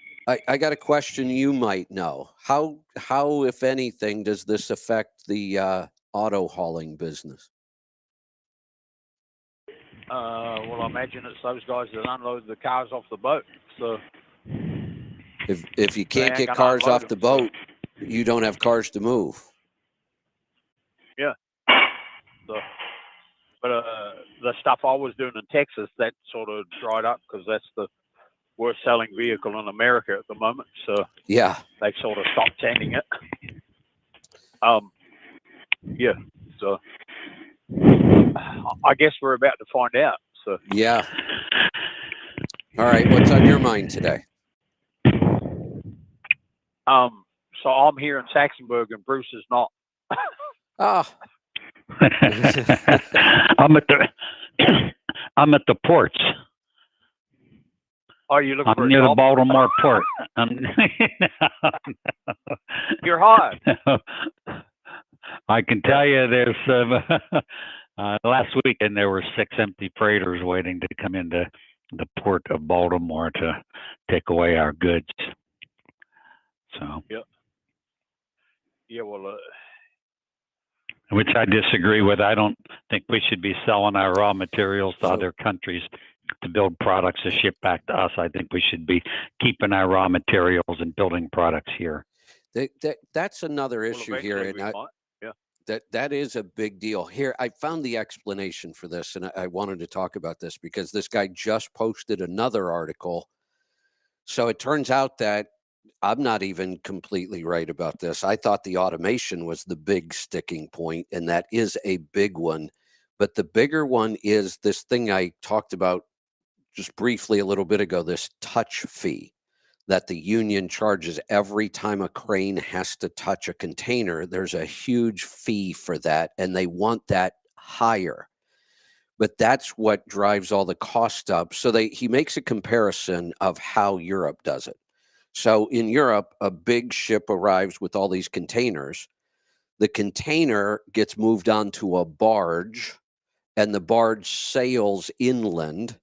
I got a question you might know. How, if anything, does this affect the auto hauling business? Well, I imagine it's those guys that unload the cars off the boat. So If you can't ain't get gonna cars unload off the them, so- boat, you don't have cars to move. Yeah. So, but the stuff I was doing in Texas, that sort of dried up because that's the worst selling vehicle in America at the moment. So Yeah. they sort of stopped sending it. Yeah. So I guess we're about to find out. So Yeah. All right. What's on your mind today? so I'm here in Saxonburg and Bruce is not. Ah. I'm at the ports. Are you looking for I'm a near the job? Baltimore port. You're hired. I can tell you there's last weekend there were 6 empty freighters waiting to come into the port of Baltimore to take away our goods. So. Yep. Yeah. Well. Which I disagree with. I don't think we should be selling our raw materials to other countries to build products to ship back to us. I think we should be keeping our raw materials and building products here. That's another issue here, and that is a big deal here. I found the explanation for this, and I wanted to talk about this because this guy just posted another article. So it turns out that I'm not even completely right about this. I thought the automation was the big sticking point, and that is a big one. But the bigger one is this thing I talked about just briefly a little bit ago, this touch fee that the union charges every time a crane has to touch a container. There's a huge fee for that, and they want that higher. But that's what drives all the cost up. So he makes a comparison of how Europe does it. So in Europe, a big ship arrives with all these containers. The container gets moved onto a barge, and the barge sails inland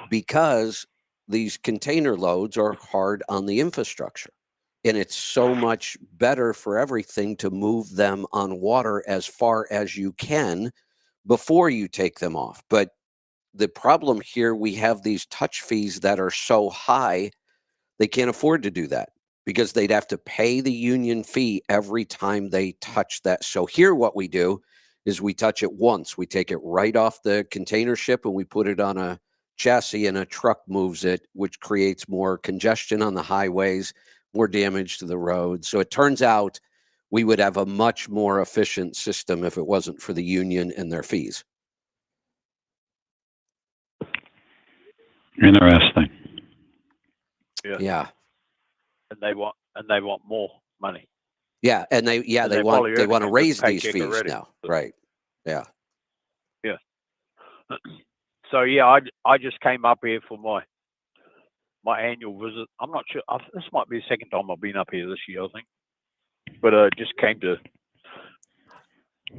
because these container loads are hard on the infrastructure. And it's so much better for everything to move them on water as far as you can before you take them off. But the problem here, we have these touch fees that are so high, they can't afford to do that because they'd have to pay the union fee every time they touch that. So here what we do is we touch it once. We take it right off the container ship and we put it on a chassis, and a truck moves it, which creates more congestion on the highways, more damage to the road. So it turns out we would have a much more efficient system if it wasn't for the union and their fees. Interesting. Yeah. And they want more money. Yeah, and they want to raise these fees already. now. Right. Yeah. Yeah. So yeah, I just came up here for my annual visit. I'm not sure. This might be the second time I've been up here this year, I think. But just came to.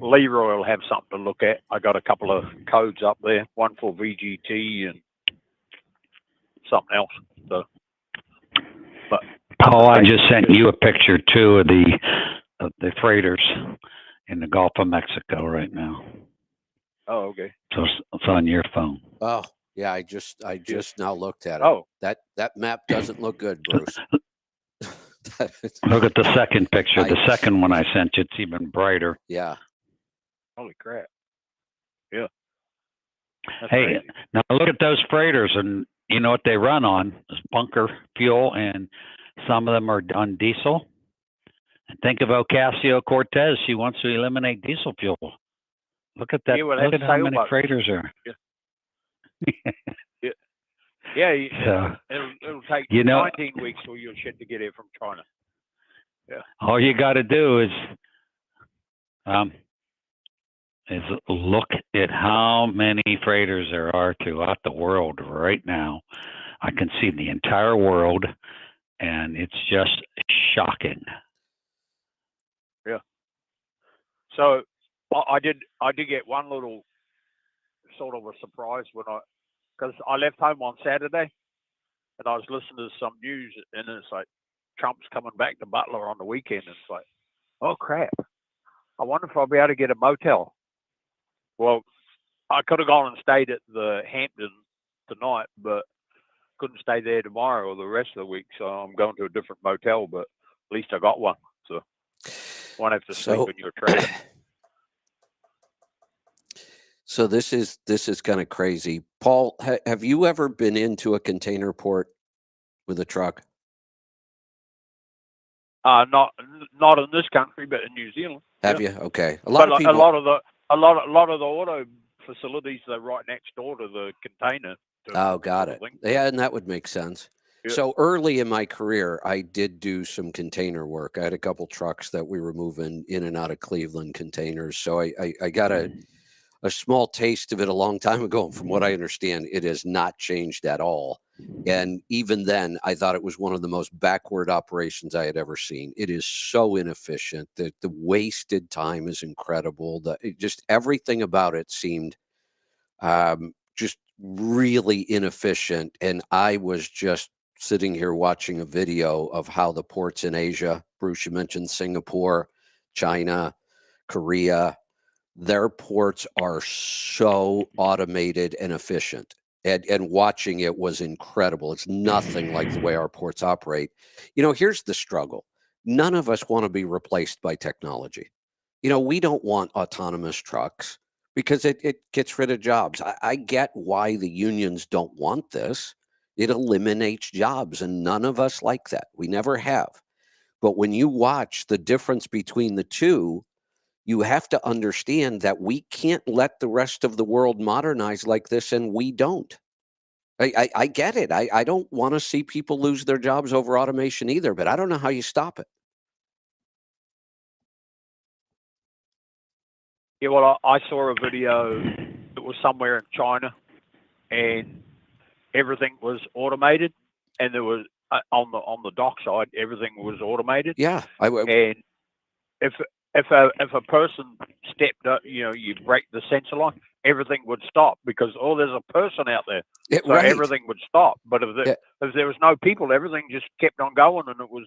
Leroy will have something to look at. I got a couple of codes up there, one for VGT and something else. So, but Paul, I just sent you a picture too of the freighters in the Gulf of Mexico right now. Oh, okay. So it's on your phone. Oh, Yeah, I just now looked at it. Oh, That map doesn't look good, Bruce. Look at the second picture. I- The second one I sent you, it's even brighter. Yeah. holy crap! Yeah. That's Hey, crazy. now look at those freighters, and you know what they run on? Is bunker fuel, and some of them are on diesel. And think of Ocasio-Cortez. She wants to eliminate diesel fuel. Look at that. Yeah, well, Look that's at how many sailboats. freighters are. Yeah, So, it'll take you know, 19 weeks for your shit to get here from China. all you got to do is look at how many freighters there are throughout the world right now. I can see the entire world, and it's just shocking. Yeah. So I did get one little sort of a surprise because I left home on Saturday, and I was listening to some news, and it's like Trump's coming back to Butler on the weekend. And it's like, oh crap! I wonder if I'll be able to get a motel. Well, I could have gone and stayed at the Hampton tonight, but couldn't stay there tomorrow or the rest of the week. So I'm going to a different motel, but at least I got one. So won't have to sleep in your trailer. So this is kind of crazy. Paul, have you ever been into a container port with a truck? Not in this country, but in New Zealand. Have you? Okay. A lot of people. A lot of the auto facilities are right next door to the container. Oh, got it. Yeah, and that would make sense. Yeah. So early in my career, I did do some container work. I had a couple trucks that we were moving in and out of Cleveland containers. So I got a small taste of it a long time ago. And from what I understand, it has not changed at all. And even then, I thought it was one of the most backward operations I had ever seen. It is so inefficient. The wasted time is incredible. Just everything about it seemed just really inefficient. And I was just sitting here watching a video of how the ports in Asia, Bruce, you mentioned Singapore, China, Korea, their ports are so automated and efficient. And watching it was incredible. It's nothing like the way our ports operate. You know, here's the struggle. None of us want to be replaced by technology. You know, we don't want autonomous trucks because it gets rid of jobs. I get why the unions don't want this. It eliminates jobs, and none of us like that. We never have. But when you watch the difference between the two, you have to understand that we can't let the rest of the world modernize like this, and we don't. I get it. I don't want to see people lose their jobs over automation either, but I don't know how you stop it. Yeah, well, I saw a video that was somewhere in China, and everything was automated, and there was on the dock side, everything was automated. Yeah, and if a person stepped up, you know, you break the sensor line, everything would stop because there's a person out there, so right. Everything would stop. But if there was no people, everything just kept on going, and it was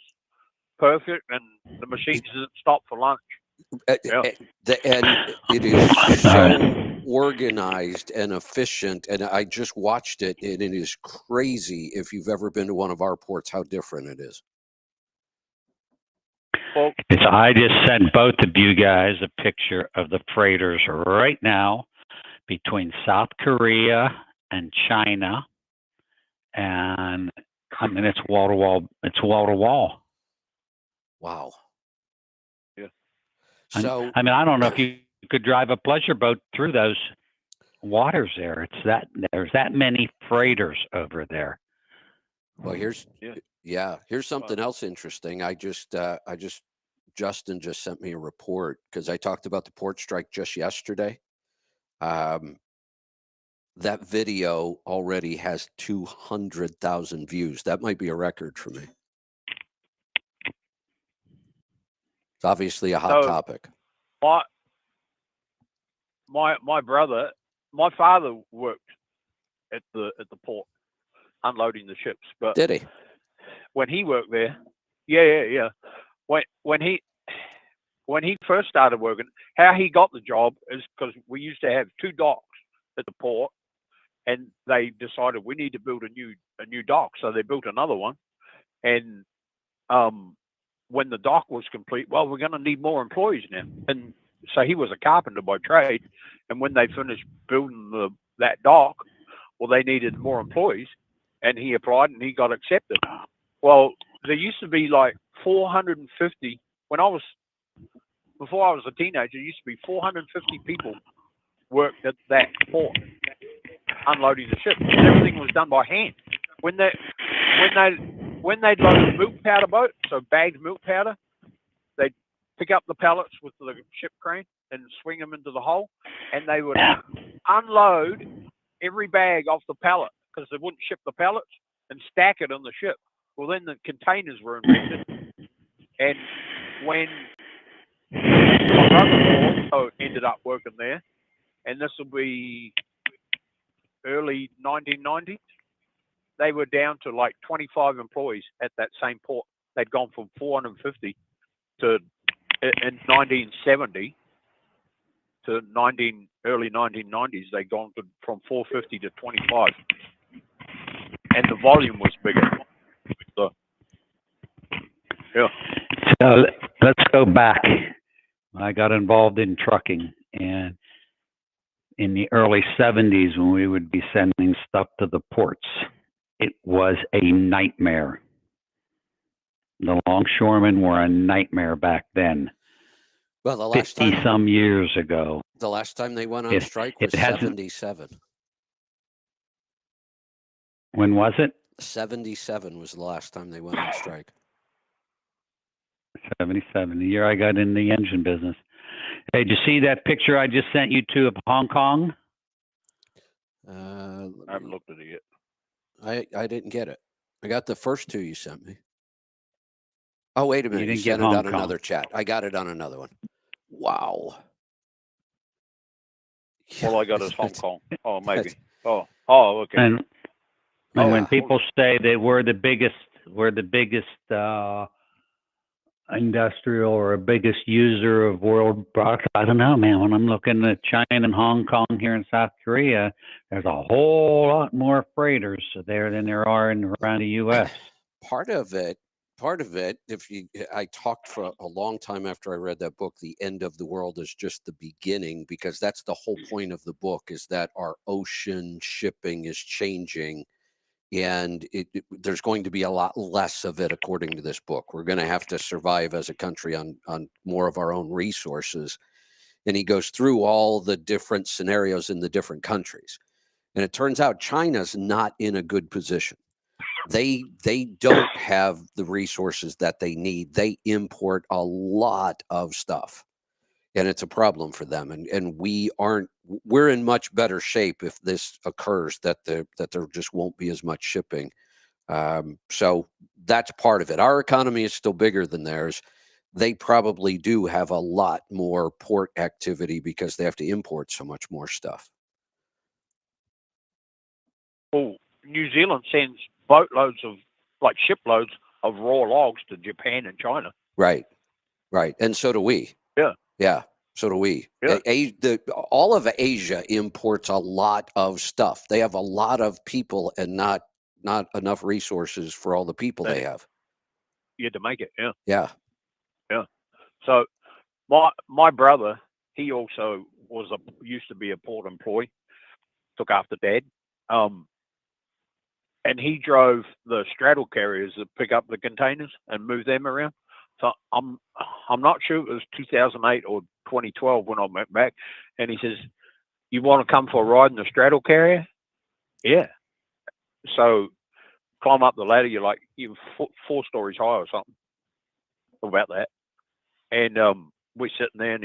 perfect, and the machines didn't stop for lunch. And it is so organized and efficient, and I just watched it, and it is crazy. If you've ever been to one of our ports, how different it is. Well, I just sent both of you guys a picture of the freighters right now between South Korea and China, and I mean it's wall to wall. It's wall to wall. Wow. Yeah. So I mean, I don't know if you could drive a pleasure boat through those waters there. There's that many freighters over there. Well, here's something else interesting. Justin just sent me a report because I talked about the port strike just yesterday. That video already has 200,000 views. That might be a record for me. It's obviously a hot topic. My brother, my father worked at the port unloading the ships. But did he? When he worked there, yeah. When he first started working, how he got the job is because we used to have two docks at the port, and they decided we need to build a new dock. So they built another one, and when the dock was complete, well, we're going to need more employees now. And so he was a carpenter by trade, and when they finished building that dock, well, they needed more employees, and he applied and he got accepted. Well, there used to be like 450 before I was a teenager. There used to be 450 people worked at that port, unloading the ship. Everything was done by hand. When they'd load a milk powder boat, so bagged milk powder, they'd pick up the pallets with the ship crane and swing them into the hole, and they would unload every bag off the pallet because they wouldn't ship the pallets and stack it on the ship. Well, then the containers were invented, and when my brother also ended up working there, and this will be early 1990s, they were down to like 25 employees at that same port. They'd gone from 450 to, in 1970 to early 1990s, they'd gone from 450 to 25. And the volume was bigger. So, yeah. So let's go back. I got involved in trucking, and in the early 70s, when we would be sending stuff to the ports, it was a nightmare. The longshoremen were a nightmare back then. Well, the last 50 time, some years ago. the last time they went on strike was 77. When was it? 77 was the last time they went on strike. 77, the year I got in the engine business. Hey, did you see that picture I just sent you to of Hong Kong? I haven't looked at it yet. I didn't get it. I got the first two you sent me. Oh, wait a minute. You didn't sent get it Hong on Kong. another chat. I got it on another one. Wow. All I got is Hong Kong. Oh, maybe. Oh, okay. And Oh, when yeah. people say they were the biggest industrial or biggest user of world products, I don't know, man. When I'm looking at China and Hong Kong here in South Korea, there's a whole lot more freighters there than there are around the U.S. Part of it, I talked for a long time after I read that book, The End of the World is Just the Beginning, because that's the whole point of the book, is that our ocean shipping is changing, and there's going to be a lot less of it, according to this book. We're going to have to survive as a country on more of our own resources. And he goes through all the different scenarios in the different countries. And it turns out China's not in a good position. They don't have the resources that they need. They import a lot of stuff, and it's a problem for them. And we're in much better shape if this occurs, that there just won't be as much shipping. So that's part of it. Our economy is still bigger than theirs. They probably do have a lot more port activity because they have to import so much more stuff. Well, New Zealand sends boatloads of, like shiploads of raw logs to Japan and China. Right. And so do we. Yeah. So do we. Yeah. All of Asia imports a lot of stuff. They have a lot of people and not enough resources for all the people they have. You had to make it. Yeah. Yeah. So my brother, he also used to be a port employee, took after Dad. And he drove the straddle carriers that pick up the containers and move them around. So I'm not sure if it was 2008 or 2012 when I went back. And he says, "You want to come for a ride in the straddle carrier?" Yeah. So climb up the ladder. You're like four stories high or something, about that. And we're sitting there,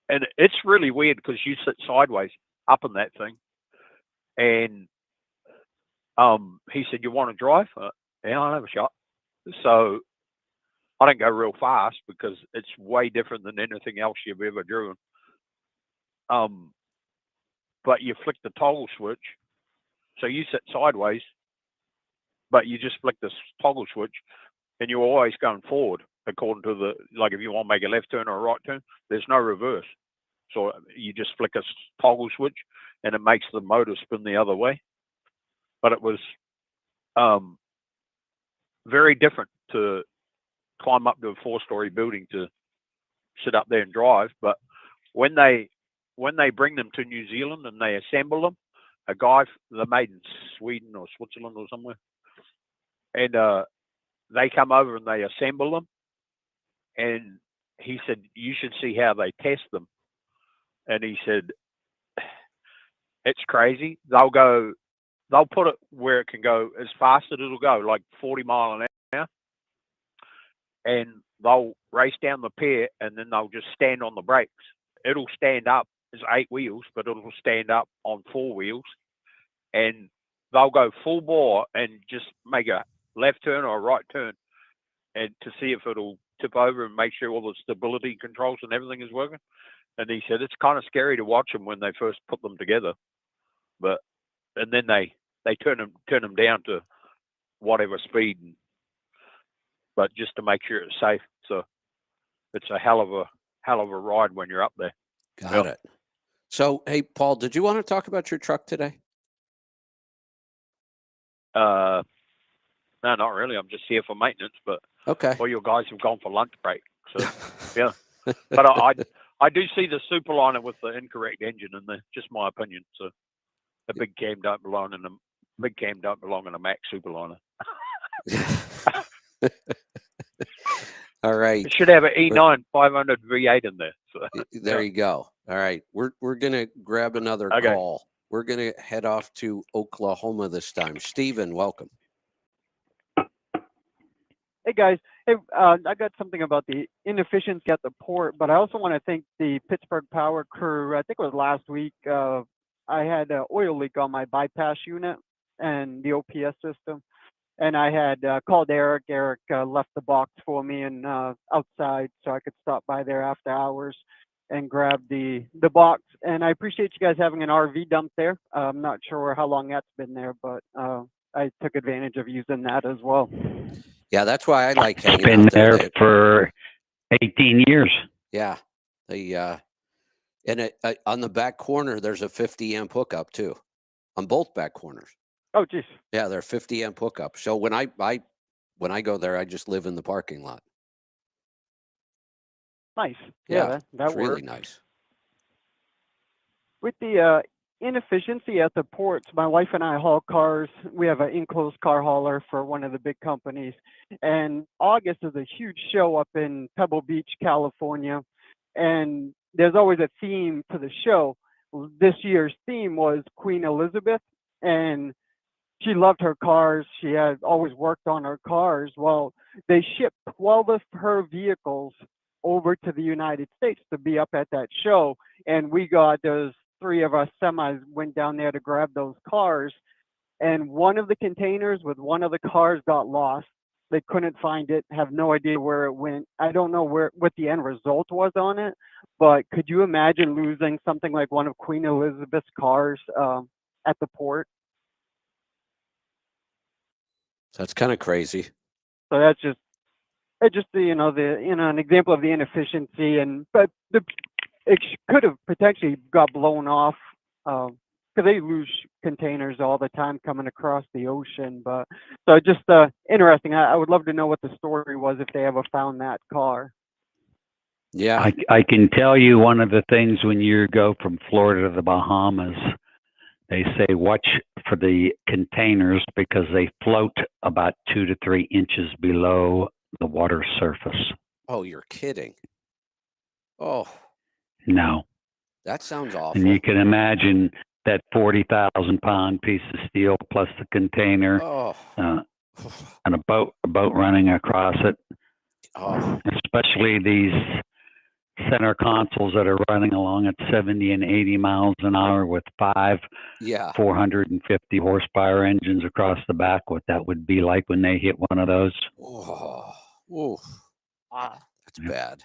and it's really weird because you sit sideways up in that thing. And he said, "You want to drive?" Yeah, I'll have a shot. So I don't go real fast because it's way different than anything else you've ever driven. But you flick the toggle switch, so you sit sideways, but you just flick the toggle switch, and you're always going forward according to like if you want to make a left turn or a right turn, there's no reverse. So you just flick a toggle switch, and it makes the motor spin the other way. But it was very different to climb up to a 4-story building to sit up there and drive. But when they bring them to New Zealand and they assemble them, they're made in Sweden or Switzerland or somewhere, and they come over and they assemble them. And he said, you should see how they test them. And he said, it's crazy. They'll put it where it can go as fast as it'll go, like 40 miles an hour. And they'll race down the pier, and then they'll just stand on the brakes. It'll stand up. It's 8 wheels, but it'll stand up on 4 wheels. And they'll go full bore and just make a left turn or a right turn, and to see if it'll tip over and make sure all the stability controls and everything is working. And he said it's kind of scary to watch them when they first put them together, and then they turn them down to whatever speed, but just to make sure it's safe. So it's a hell of a ride when you're up there. Got it. So, hey, Paul, did you want to talk about your truck today? No, not really. I'm just here for maintenance, but okay. All your guys have gone for lunch break. So yeah, but I do see the Superliner with the incorrect engine in there. Just my opinion. So the big cam don't belong in a Mack Superliner. All right. It should have an E9 500 V8 in there. So, there you go. All right. We're gonna grab another call. We're gonna head off to Oklahoma this time. Stephen, welcome. Hey guys, hey, I got something about the inefficiency at the port, but I also want to thank the Pittsburgh Power crew. I think it was last week. I had an oil leak on my bypass unit and the OPS system, and I had called Eric. Eric left the box for me and outside, so I could stop by there after hours and grab the box. And I appreciate you guys having an RV dump there. I'm not sure how long that's been there, but I took advantage of using that as well. Yeah, that's why I like hanging been out there. There for 18 years. Yeah, and on the back corner there's a 50 amp hookup too, on both back corners. Oh, geez. Yeah, they're 50 amp hookup. So when I go there, I just live in the parking lot. Nice. Yeah, that works. works. Really nice. With the inefficiency at the ports, my wife and I haul cars. We have an enclosed car hauler for one of the big companies. And August is a huge show up in Pebble Beach, California. And there's always a theme to the show. This year's theme was Queen Elizabeth. And she loved her cars. She had always worked on her cars. Well, they shipped 12 of her vehicles over to the United States to be up at that show. And there's 3 of us semis went down there to grab those cars, and one of the containers with one of the cars got lost. They couldn't find it, have no idea where it went. I don't know what the end result was on it, but could you imagine losing something like one of Queen Elizabeth's cars at the port? That's kind of crazy. So that's just an example of the inefficiency, but it could have potentially got blown off because they lose containers all the time coming across the ocean. But so just interesting. I would love to know what the story was if they ever found that car. Yeah, I can tell you one of the things when you go from Florida to the Bahamas, they say watch for the containers because they float about 2 to 3 inches below the water surface. Oh, you're kidding. Oh. No. That sounds awful. And you can imagine that 40,000 pound piece of steel plus the container, and a boat running across it. Oh. Especially these center consoles that are running along at 70 and 80 miles an hour with 5 450 horsepower engines across the back. What that would be like when they hit one of those. Oh. That's bad.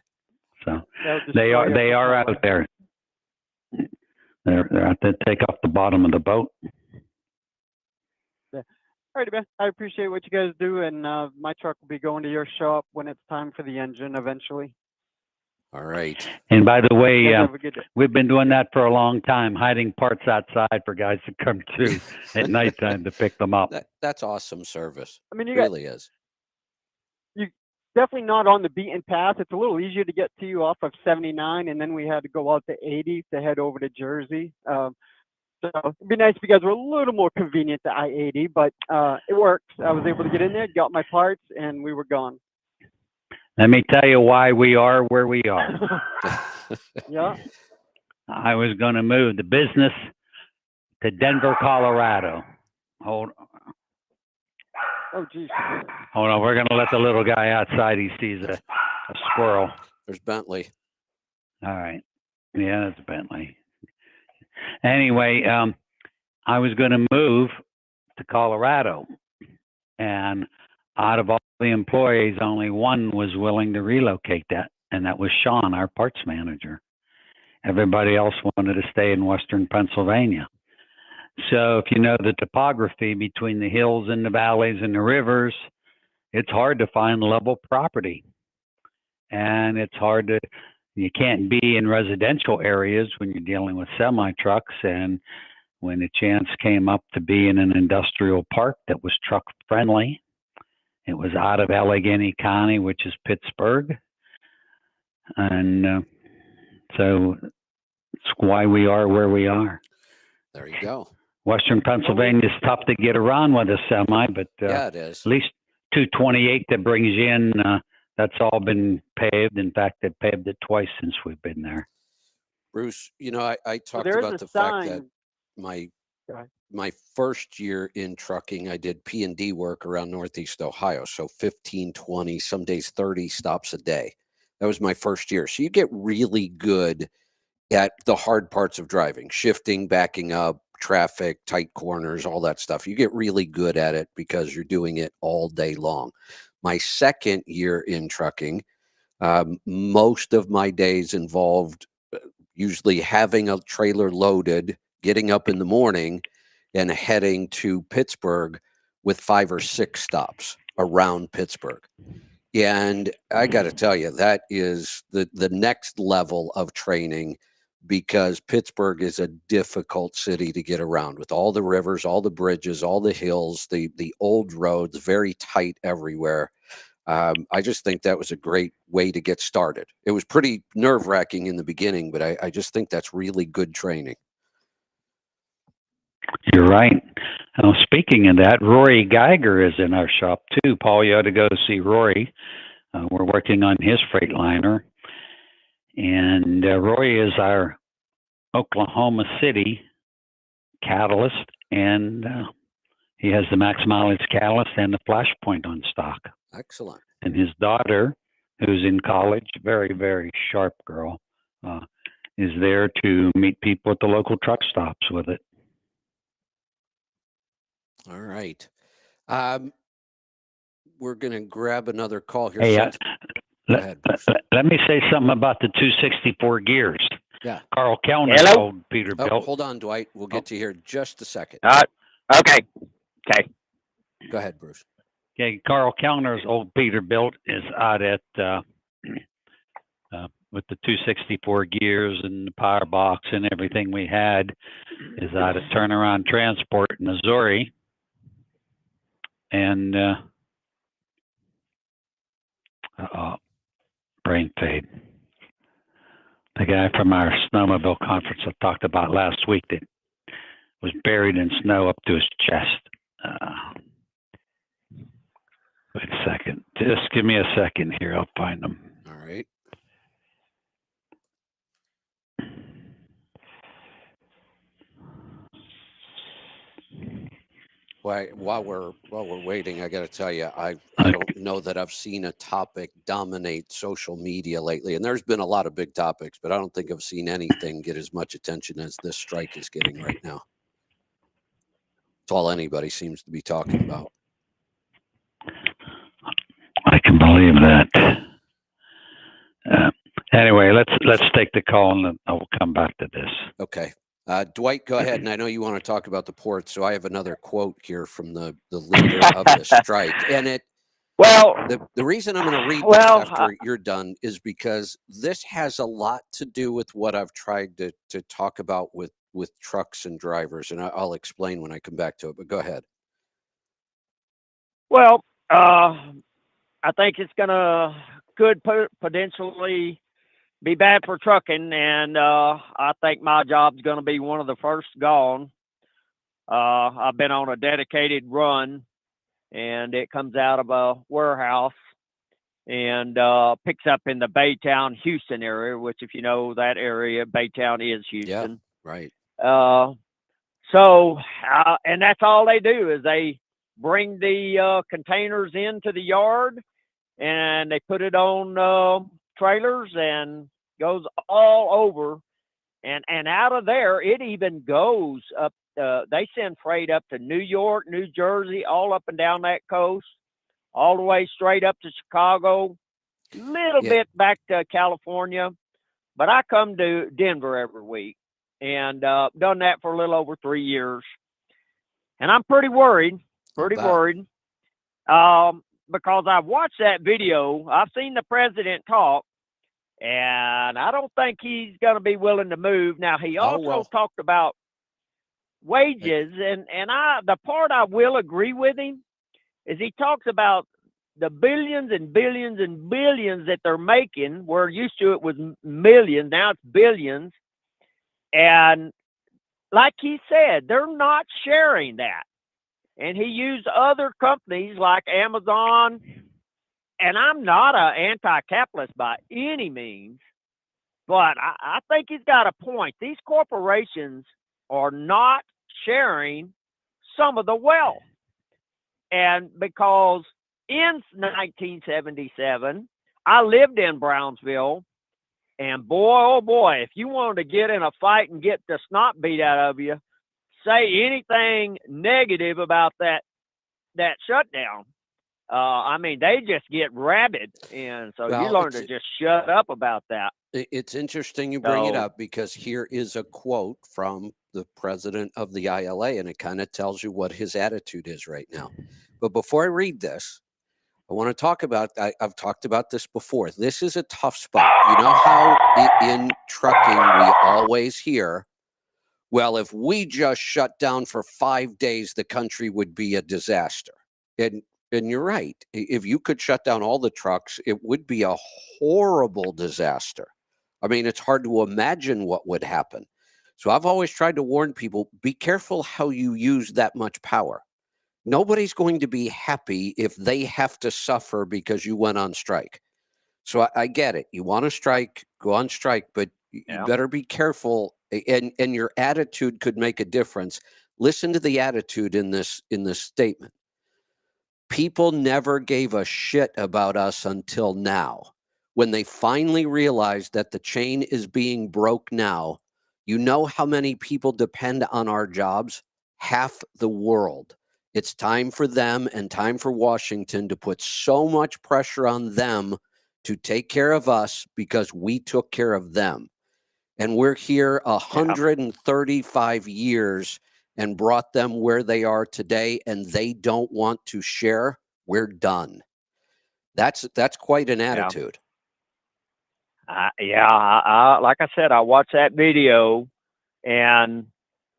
So they are out there. They're out there to take off the bottom of the boat. Yeah. All right, man. I appreciate what you guys do, and my truck will be going to your shop when it's time for the engine eventually. All right. And by the way, You guys have a good day. we've been doing that for a long time, hiding parts outside for guys to come to at nighttime to pick them up. That's awesome service. I mean, you Really is. definitely not on the beaten path. It's a little easier to get to you off of 79, and then we had to go out to 80 to head over to Jersey. So it'd be nice if you guys were a little more convenient to I-80, but it works. I was able to get in there, got my parts, and we were gone. Let me tell you why we are where we are. Yeah. I was going to move the business to Denver, Colorado. Hold Oh, geez. on. We're going to let the little guy outside. He sees a squirrel. There's Bentley. All right. Yeah, that's Bentley. Anyway, I was going to move to Colorado, and out of all the employees, only one was willing to relocate that, and that was Sean, our parts manager. Everybody else wanted to stay in Western Pennsylvania. So if you know the topography between the hills and the valleys and the rivers, it's hard to find level property. And it's hard to, you can't be in residential areas when you're dealing with semi trucks. And when the chance came up to be in an industrial park that was truck friendly, it was out of Allegheny County, which is Pittsburgh. And so it's why we are where we are. There you go. Western Pennsylvania is tough to get around with a semi, but Yeah, it is. at least 228 that brings you in, that's all been paved. In fact, they've paved it twice since we've been there. Bruce, you know, I talked there's about a the fact that sign. Go ahead. my first year in trucking, I did P&D work around Northeast Ohio. So 15, 20, some days 30 stops a day. That was my first year. So you get really good at the hard parts of driving, shifting, backing up, traffic, tight corners, all that stuff. You get really good at it because you're doing it all day long. My second year in trucking, most of my days involved usually having a trailer loaded, getting up in the morning and heading to Pittsburgh with 5 or 6 stops around Pittsburgh. And I got to tell you, that is the next level of training, because Pittsburgh is a difficult city to get around with all the rivers, all the bridges, all the hills, the old roads, very tight everywhere. I just think that was a great way to get started. It was pretty nerve-wracking in the beginning, but I just think that's really good training. You're right. Speaking of that, Rory Geiger is in our shop too. Paul, you ought to go see Rory. We're working on his Freightliner. And Rory is our Oklahoma City catalyst, and he has the max mileage catalyst and the Flashpoint on stock. Excellent. And his daughter, who's in college, very, very sharp girl, is there to meet people at the local truck stops with it. All right. We're going to grab another call here. Hey, let me say something about the 264 gears. Yeah. Carl Kellner told Peterbilt. Hold on, Dwight. We'll get to you here in just a second. Okay. Go ahead, Bruce. Okay, Carl Kellner's old Peterbilt is out at with the 264 gears and the power box and everything we had, is out at Turnaround Transport in Missouri. And brain fade. The guy from our snowmobile conference I talked about last week that was buried in snow up to his chest. Wait a second. Just give me a second here. I'll find them. All right. While we're waiting, I got to tell you, I don't know that I've seen a topic dominate social media lately. And there's been a lot of big topics, but I don't think I've seen anything get as much attention as this strike is getting right now. It's all anybody seems to be talking about. I can believe that. Anyway, let's take the call and then I'll come back to this. Okay. Dwight, go ahead. And I know you want to talk about the port, so I have another quote here from the leader of the strike. And Well, The reason I'm going to read this well, after you're done is because this has a lot to do with what I've tried to talk about with trucks and drivers, and I'll explain when I come back to it. But go ahead. well, I think it's could potentially be bad for trucking, and I think my job's gonna be one of the first gone. I've been on a dedicated run, and it comes out of a warehouse and picks up in the Baytown, Houston area, which, if you know that area, Baytown is Houston. Yeah, right. And that's all they do is they bring the containers into the yard, and they put it on trailers and goes all over. And out of there, it even goes up. They send freight up to New York, New Jersey, all up and down that coast, all the way straight up to Chicago, little bit back to California. But I come to Denver every week, and done that for a little over 3 years. And I'm pretty worried, because I've watched that video. I've seen the president talk, and I don't think he's going to be willing to move. Now, he also talked about wages, and the part I will agree with him is he talks about the billions and billions and billions that they're making. We're used to it was millions, now it's billions. And like he said, they're not sharing that. And he used other companies like Amazon. And I'm not an anti-capitalist by any means, but I think he's got a point. These corporations are not sharing some of the wealth. And because in 1977, I lived in Brownsville, and boy, oh boy, if you wanted to get in a fight and get the snot beat out of you, say anything negative about that shutdown. I mean, they just get rabid, and so you learn to just shut up about that. It's interesting you bring it up, because here is a quote from the president of the ILA, and it kind of tells you what his attitude is right now. But before I read this, I want to talk about, I've talked about this before. This is a tough spot. You know how in trucking we always hear, well, if we just shut down for 5 days, the country would be a disaster. And you're right. If you could shut down all the trucks, it would be a horrible disaster. I mean, it's hard to imagine what would happen. So I've always tried to warn people, be careful how you use that much power. Nobody's going to be happy if they have to suffer because you went on strike. So I get it. You want to strike, go on strike, but you better be careful. And your attitude could make a difference. Listen to the attitude in this statement. People never gave a shit about us until now. When they finally realized that the chain is being broke now, you know how many people depend on our jobs? Half the world. It's time for them and time for Washington to put so much pressure on them to take care of us because we took care of them. And we're here 135 years and brought them where they are today, and they don't want to share. We're done. That's quite an attitude. Like I said, I watched that video, and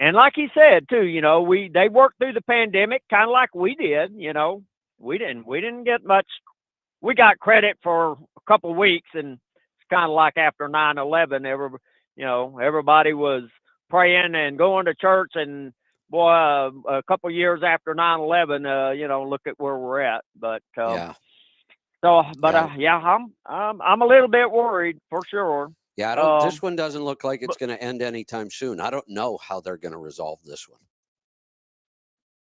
like he said too, you know, they worked through the pandemic kind of like we did. You know, we didn't get much. We got credit for a couple of weeks, and it's kind of like after 9/11, everybody was praying and going to church, and boy, a couple of years after 9/11, look at where we're at. But I'm a little bit worried for sure. Yeah, this one doesn't look like it's going to end anytime soon. I don't know how they're going to resolve this one.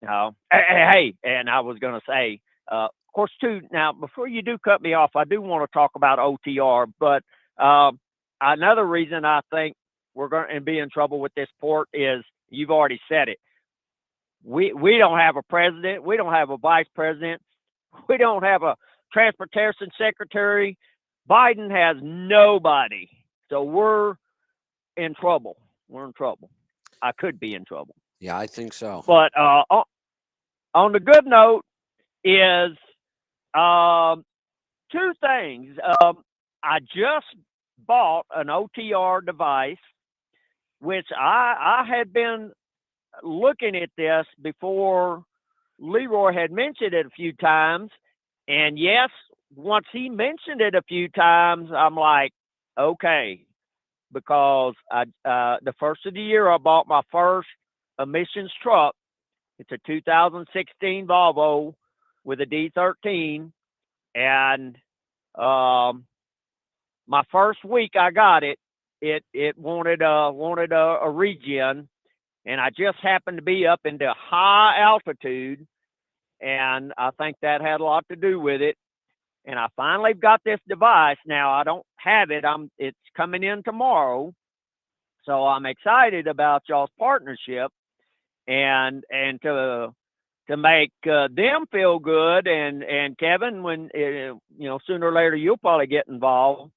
No. Hey, and I was going to say, of course, too, now, before you do cut me off, I do want to talk about OTR, but another reason I think we're going to be in trouble with this port is, you've already said it. We don't have a president. We don't have a vice president. We don't have a transportation secretary. Biden has nobody. So we're in trouble. We're in trouble. I could be in trouble. Yeah, I think so. But on the good note is Two things. I just bought an OTR device, which I had been looking at this before Leroy had mentioned it a few times. And yes, once he mentioned it a few times, I'm like, okay, because the first of the year I bought my first emissions truck. It's a 2016 Volvo with a D13, and my first week I got it, it wanted a regen, and I just happened to be up into high altitude, and I think that had a lot to do with it. And I finally got this device. Now I don't have it. It's coming in tomorrow, so I'm excited about y'all's partnership, and to make them feel good, and Kevin, when sooner or later you'll probably get involved.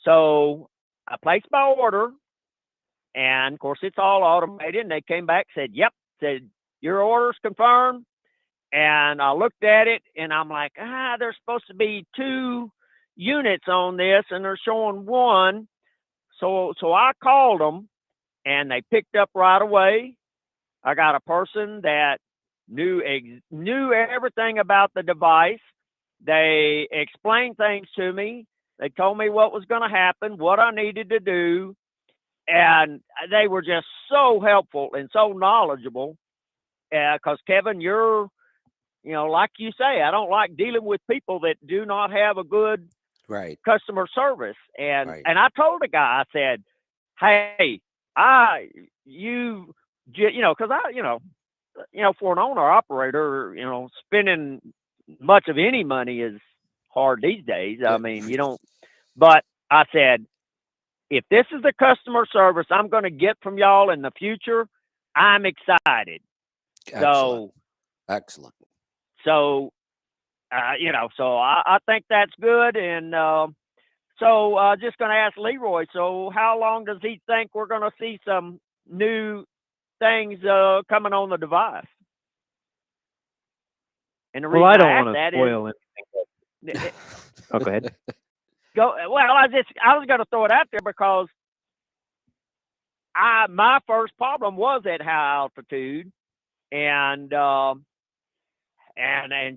So I placed my order, and of course it's all automated. And they came back, said, "Yep," said your order's confirmed. And I looked at it, and I'm like, there's supposed to be 2 units on this, and they're showing 1. So I called them, and they picked up right away. I got a person that knew everything about the device. They explained things to me. They told me what was going to happen, what I needed to do, and they were just so helpful and so knowledgeable. Because Kevin, you're, like you say, I don't like dealing with people that do not have a good Right. customer service. And Right. and I told the guy, I said, "Hey, because for an owner operator, spending much of any money is hard these days. I mean, you don't." But I said, if this is the customer service I'm going to get from y'all in the future, I'm excited. Excellent. Excellent. So, so I think that's good. And so just going to ask Leroy, so how long does he think we're going to see some new things coming on the device? And the reason Well, I don't want to spoil anything. Oh, go ahead. Well, I was going to throw it out there because my first problem was at high altitude, and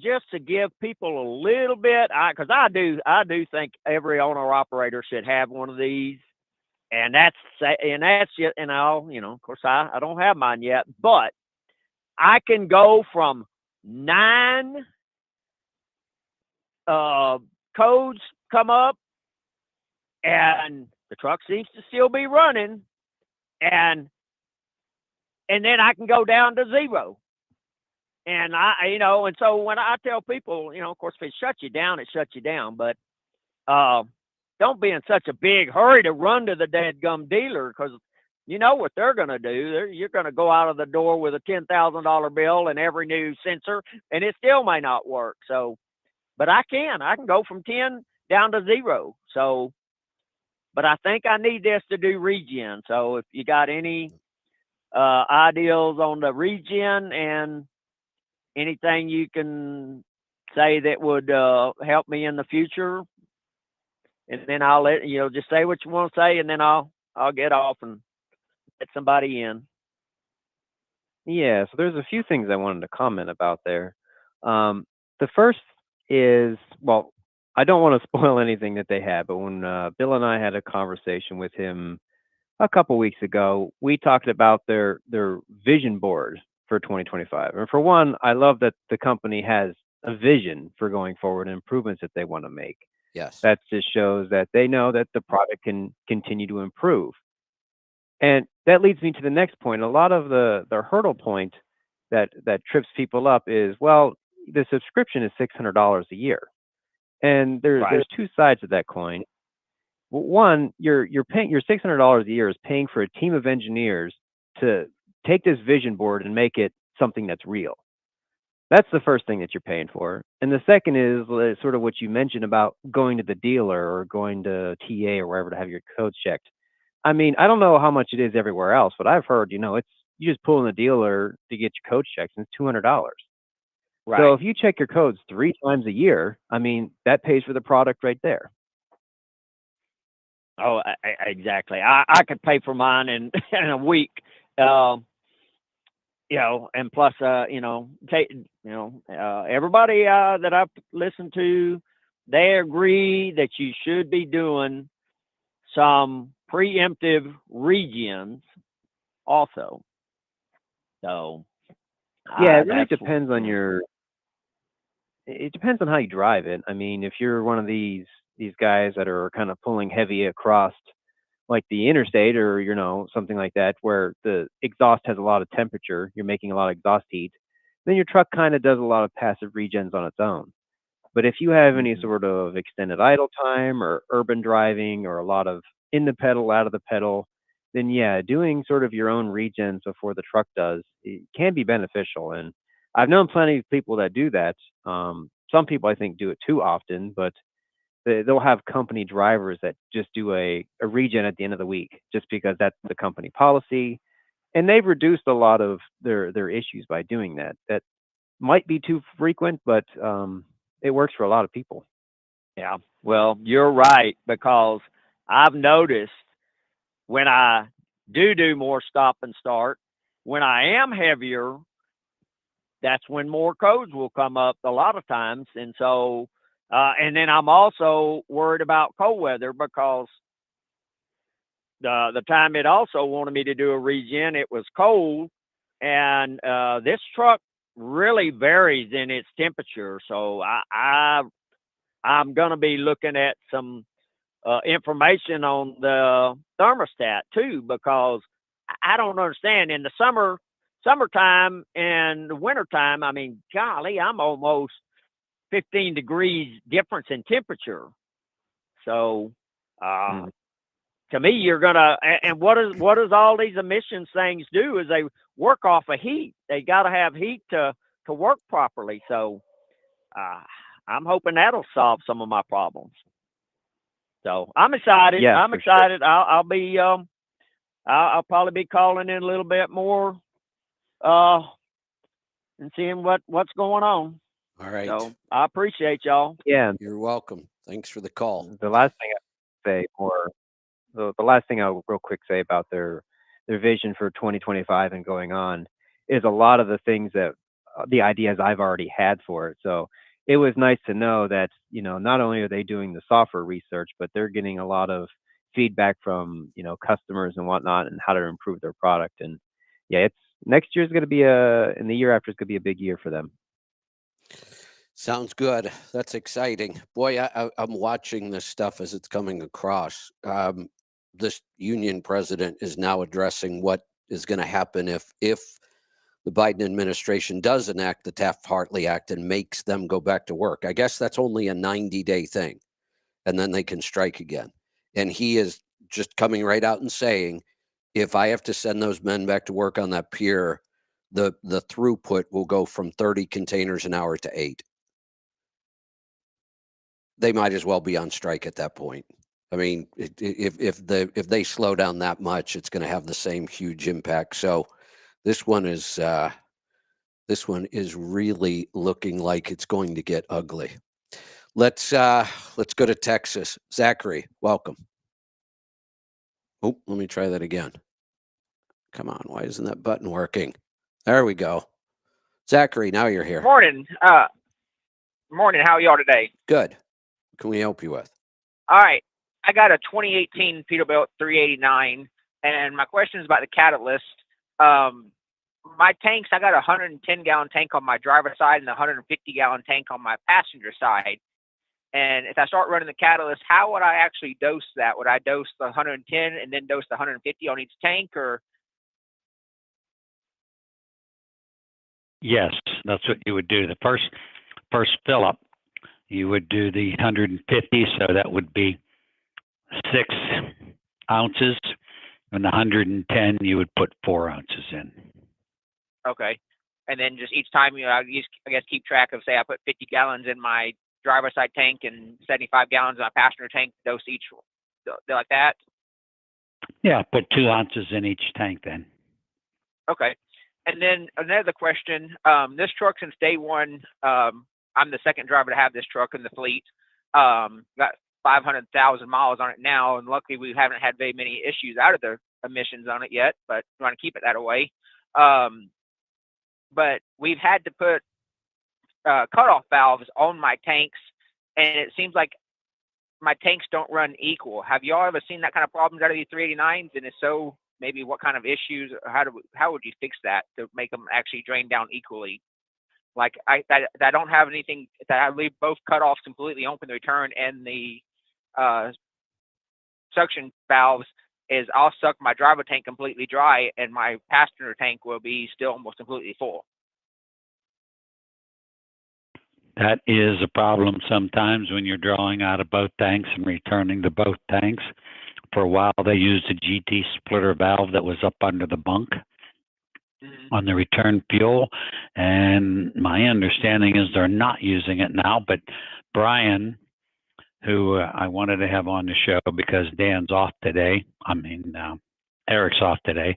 just to give people a little bit, because I do think every owner operator should have one of these, and that's just, of course I don't have mine yet, but I can go from 9 codes come up, and the truck seems to still be running, and then I can go down to 0. And and so when I tell people, of course, if it shuts you down, it shuts you down. But don't be in such a big hurry to run to the dadgum dealer, because you know what they're going to do. You're going to go out of the door with a $10,000 bill and every new sensor, and it still may not work. So, but I can go from 10 down to 0. So, but I think I need this to do regen. So if you got any ideals on the regen and anything you can say that would help me in the future, and then I'll let just say what you want to say, and then I'll get off and let somebody in. Yeah, so there's a few things I wanted to comment about there. The first is, well, I don't want to spoil anything that they had, but when Bill and I had a conversation with him a couple weeks ago, we talked about their vision board for 2025. And for one, I love that the company has a vision for going forward and improvements that they want to make. Yes. That just shows that they know that the product can continue to improve. And that leads me to the next point. A lot of the hurdle point that trips people up is, well, the subscription is $600 a year. And there's 2 sides of that coin. One, you're paying your $600 a year is paying for a team of engineers to take this vision board and make it something that's real. That's the first thing that you're paying for. And the second is sort of what you mentioned about going to the dealer or going to TA or wherever to have your codes checked. I mean, I don't know how much it is everywhere else, but I've heard, it's you just pull in the dealer to get your codes checked, and it's $200. Right. So if you check your codes 3 times a year, I mean, that pays for the product right there. Oh, exactly. I could pay for mine in in a week. And plus, everybody that I've listened to, they agree that you should be doing some preemptive regions also. So, Yeah, it really that's depends on it depends on how you drive it. I mean, if you're one of these guys that are kind of pulling heavy across like the interstate or something like that where the exhaust has a lot of temperature, you're making a lot of exhaust heat, then your truck kind of does a lot of passive regens on its own. But if you have any sort of extended idle time or urban driving or a lot of in the pedal, out of the pedal, then yeah, doing sort of your own regens before the truck does, it can be beneficial. And I've known plenty of people that do that. Some people I think do it too often, but they'll have company drivers that just do a regen at the end of the week just because that's the company policy. And they've reduced a lot of their issues by doing that. That might be too frequent, but it works for a lot of people. Yeah. Well, you're right, because I've noticed when I do more stop and start, when I am heavier, that's when more codes will come up a lot of times. And so, and then I'm also worried about cold weather, because the time it also wanted me to do a regen, it was cold. And this truck really varies in its temperature. So I'm going to be looking at some information on the thermostat too, because I don't understand in the summertime and the wintertime. I mean, golly, I'm almost 15 degrees difference in temperature. So to me, you're gonna, and what does all these emissions things do is they work off of heat. They got to have heat to work properly. So I'm hoping that'll solve some of my problems. So I'm excited. Yeah, I'm for excited. Sure. I'll probably be calling in a little bit more, and seeing what's going on. All right. So I appreciate y'all. Yeah. You're welcome. Thanks for the call. The last thing I say, or the last thing I'll real quick say about their vision for 2025 and going on is a lot of the things that the ideas I've already had for it. So it was nice to know that not only are they doing the software research, but they're getting a lot of feedback from customers and whatnot and how to improve their product. And yeah, it's next year's going to be and the year after is going to be a big year for them. Sounds good. That's exciting. Boy, I'm watching this stuff as it's coming across. This union president is now addressing what is going to happen if the Biden administration does enact the Taft-Hartley Act and makes them go back to work. I guess that's only a 90-day thing, and then they can strike again. And he is just coming right out and saying, if I have to send those men back to work on that pier, the throughput will go from 30 containers an hour to 8. They might as well be on strike at that point. I mean, if they slow down that much, it's going to have the same huge impact. So this one is really looking like it's going to get ugly. Let's go to Texas. Zachary, welcome. Oh, let me try that again. Come on, why isn't that button working? There we go. Zachary, now you're here. Morning. Morning. How are y'all today? Good. What can we help you with? All right. I got a 2018 Peterbilt 389, and my question is about the catalyst. My tanks, I got a 110-gallon tank on my driver's side and a 150-gallon tank on my passenger side. And if I start running the catalyst, how would I actually dose that? Would I dose the 110 and then dose the 150 on each tank, or? Yes, that's what you would do. The first fill up, you would do the 150, so that would be 6 ounces, and the 110 you would put 4 ounces in. Okay. And then just each time, I guess keep track of, say I put 50 gallons in my driver's side tank and 75 gallons in my passenger tank, dose each like that? Yeah, put 2 ounces in each tank then. Okay. And then another question, this truck since day one, I'm the second driver to have this truck in the fleet. Got 500,000 miles on it now, and luckily we haven't had very many issues out of the emissions on it yet, but we want to keep it that way. But we've had to put cutoff valves on my tanks, and it seems like my tanks don't run equal. Have y'all ever seen that kind of problems out of these 389s? And if so, maybe what kind of issues, or how would you fix that to make them actually drain down equally? Like I don't have anything that I leave both cutoffs completely open to return, and the suction valves is I'll suck my driver tank completely dry, and my passenger tank will be still almost completely full. That is a problem sometimes when you're drawing out of both tanks and returning to both tanks. For a while, they used a GT splitter valve that was up under the bunk on the return fuel. And my understanding is they're not using it now. But Brian, who I wanted to have on the show because Dan's off today, Eric's off today.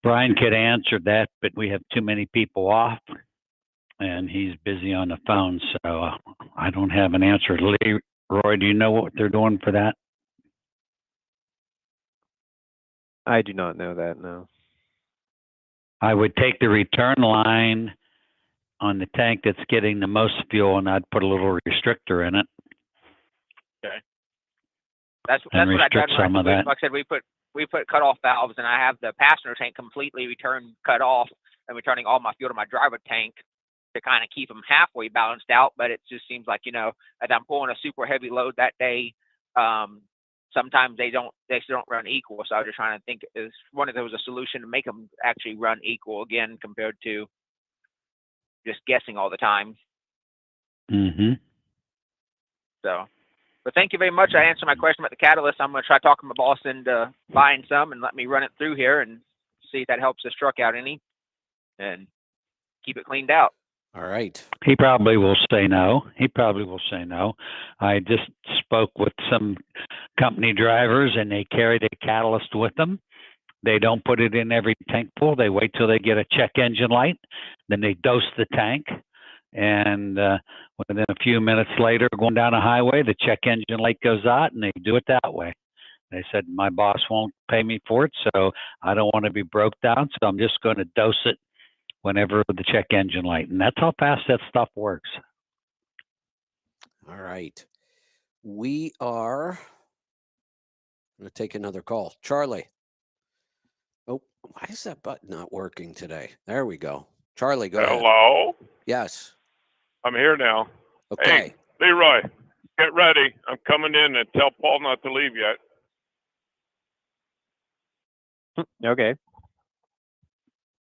Brian could answer that, but we have too many people off, and he's busy on the phone, so I don't have an answer. Leroy, do you know what they're doing for that? I do not know that, no. I would take the return line on the tank that's getting the most fuel, and I'd put a little restrictor in it. Okay. That's what I done. Some of that. Like I said, we put cutoff valves, and I have the passenger tank completely cut off, and returning all my fuel to my driver tank to kind of keep them halfway balanced out. But it just seems like, if I'm pulling a super heavy load that day, sometimes they still don't run equal. So I was just trying to think if there was a solution to make them actually run equal again compared to just guessing all the time. Mm-hmm. So, but thank you very much. I answered my question about the catalyst. I'm going to try talking my boss into buying some and let me run it through here and see if that helps this truck out any and keep it cleaned out. All right. He probably will say no. I just spoke with some company drivers, and they carry the catalyst with them. They don't put it in every tank full. They wait till they get a check engine light. Then they dose the tank. And within a few minutes later, going down a highway, the check engine light goes out, and they do it that way. They said, my boss won't pay me for it, so I don't want to be broke down, so I'm just going to dose it whenever the check engine light. And that's how fast that stuff works. All right. We are going to take another call. Charlie. Oh, why is that button not working today? There we go. Charlie, go ahead. Hello? Yes. I'm here now. Okay. Hey, Leroy, get ready. I'm coming in, and tell Paul not to leave yet. Okay.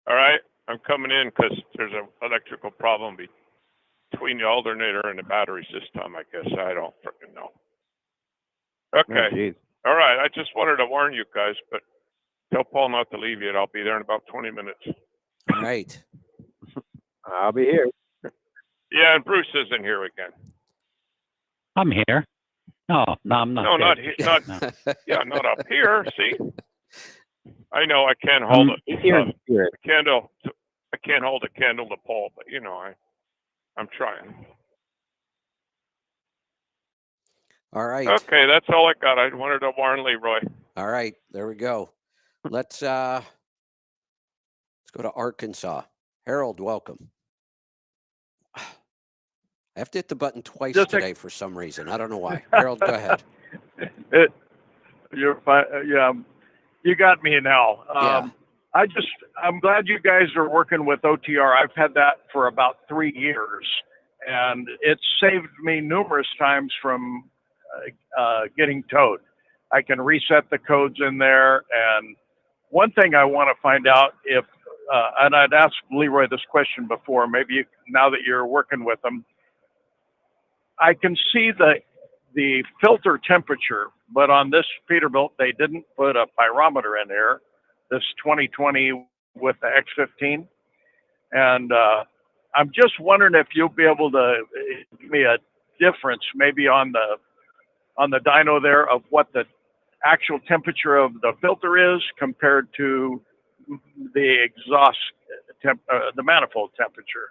All right? I'm coming in because there's an electrical problem between the alternator and the batteries this time, I guess. I don't freaking know. Okay. Oh, all right. I just wanted to warn you guys, but tell Paul not to leave yet. I'll be there in about 20 minutes. All right. I'll be here. Yeah, and Bruce isn't here again. I'm here. No, I'm not. No, not here. Not up here. See? I know I can't hold it. I can't hold a candle to Paul, but I'm trying. All right. Okay, that's all I got. I wanted to warn Leroy. All right, there we go. Let's go to Arkansas. Harold, welcome. I have to hit the button twice today for some reason. I don't know why. Harold, go ahead. You're fine. Yeah, you got me now. Yeah. I'm glad you guys are working with OTR. I've had that for about 3 years, and it's saved me numerous times from getting towed. I can reset the codes in there. And one thing I want to find out if, and I'd asked Leroy this question before, now that you're working with them, I can see the filter temperature, but on this Peterbilt, they didn't put a pyrometer in there, this 2020 with the X15. And I'm just wondering if you'll be able to give me a difference maybe on the dyno there of what the actual temperature of the filter is compared to the exhaust the manifold temperature.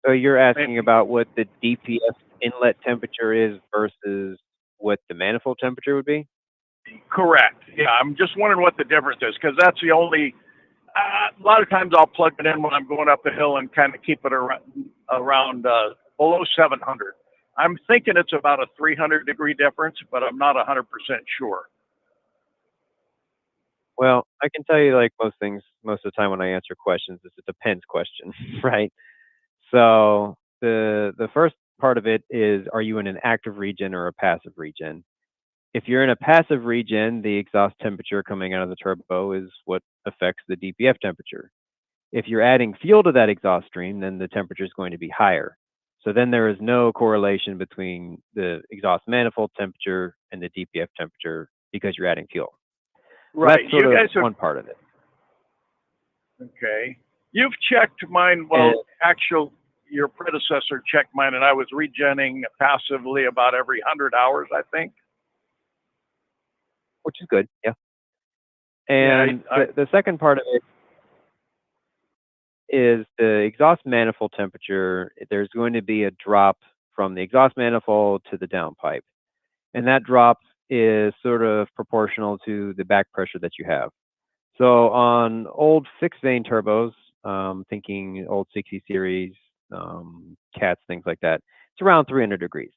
So you're asking about what the DPF inlet temperature is versus what the manifold temperature would be? Correct. Yeah, I'm just wondering what the difference is, because that's the only. A lot of times I'll plug it in when I'm going up the hill and kind of keep it around below 700. I'm thinking it's about a 300-degree difference, but I'm not 100% sure. Well, I can tell you, like most things, most of the time when I answer questions, it's a depends question, right? So the first part of it is, are you in an active region or a passive region? If you're in a passive region, the exhaust temperature coming out of the turbo is what affects the DPF temperature. If you're adding fuel to that exhaust stream, then the temperature is going to be higher. So then there is no correlation between the exhaust manifold temperature and the DPF temperature because you're adding fuel. So Right. that's sort of one part of it. Okay. You've checked mine. Well, your predecessor checked mine, and I was regenning passively about every 100 hours, I think. Which is good, yeah. And the second part of it is the exhaust manifold temperature. There's going to be a drop from the exhaust manifold to the downpipe. And that drop is sort of proportional to the back pressure that you have. So on old fixed vane turbos, thinking old 60 series, cats, things like that, it's around 300 degrees.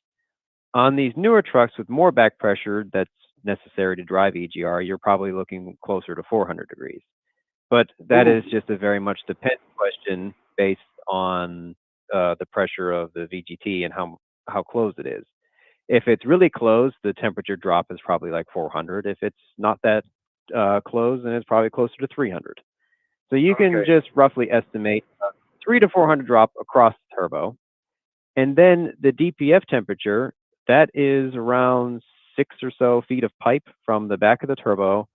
On these newer trucks with more back pressure that's necessary to drive EGR, you're probably looking closer to 400 degrees. But that is just a very much dependent question based on the pressure of the VGT and how close it is. If it's really close, the temperature drop is probably like 400. If it's not that close, then it's probably closer to 300. So you can just roughly estimate 300 to 400 drop across the turbo. And then the DPF temperature, that is around 6 or so feet of pipe from the back of the turbo.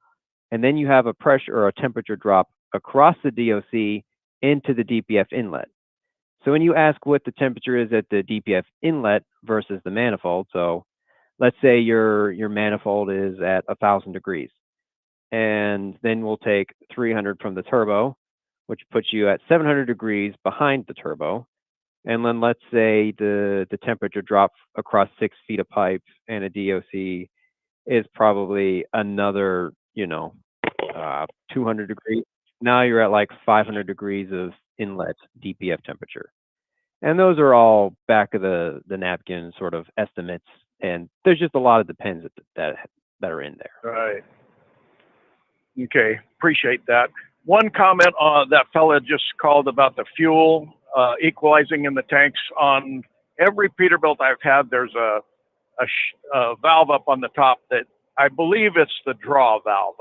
And then you have a pressure or a temperature drop across the DOC into the DPF inlet. So when you ask what the temperature is at the DPF inlet versus the manifold, so let's say your manifold is at 1,000 degrees. And then we'll take 300 from the turbo, which puts you at 700 degrees behind the turbo. And then let's say the temperature drop across 6 feet of pipe and a DOC is probably another, 200 degrees. Now you're at like 500 degrees of inlet DPF temperature. And those are all back of the napkin sort of estimates. And there's just a lot of depends that are in there. Right. Okay. Appreciate that. One comment that fella just called about the fuel equalizing in the tanks. On every Peterbilt I've had, there's a valve up on the top that I believe it's the draw valve.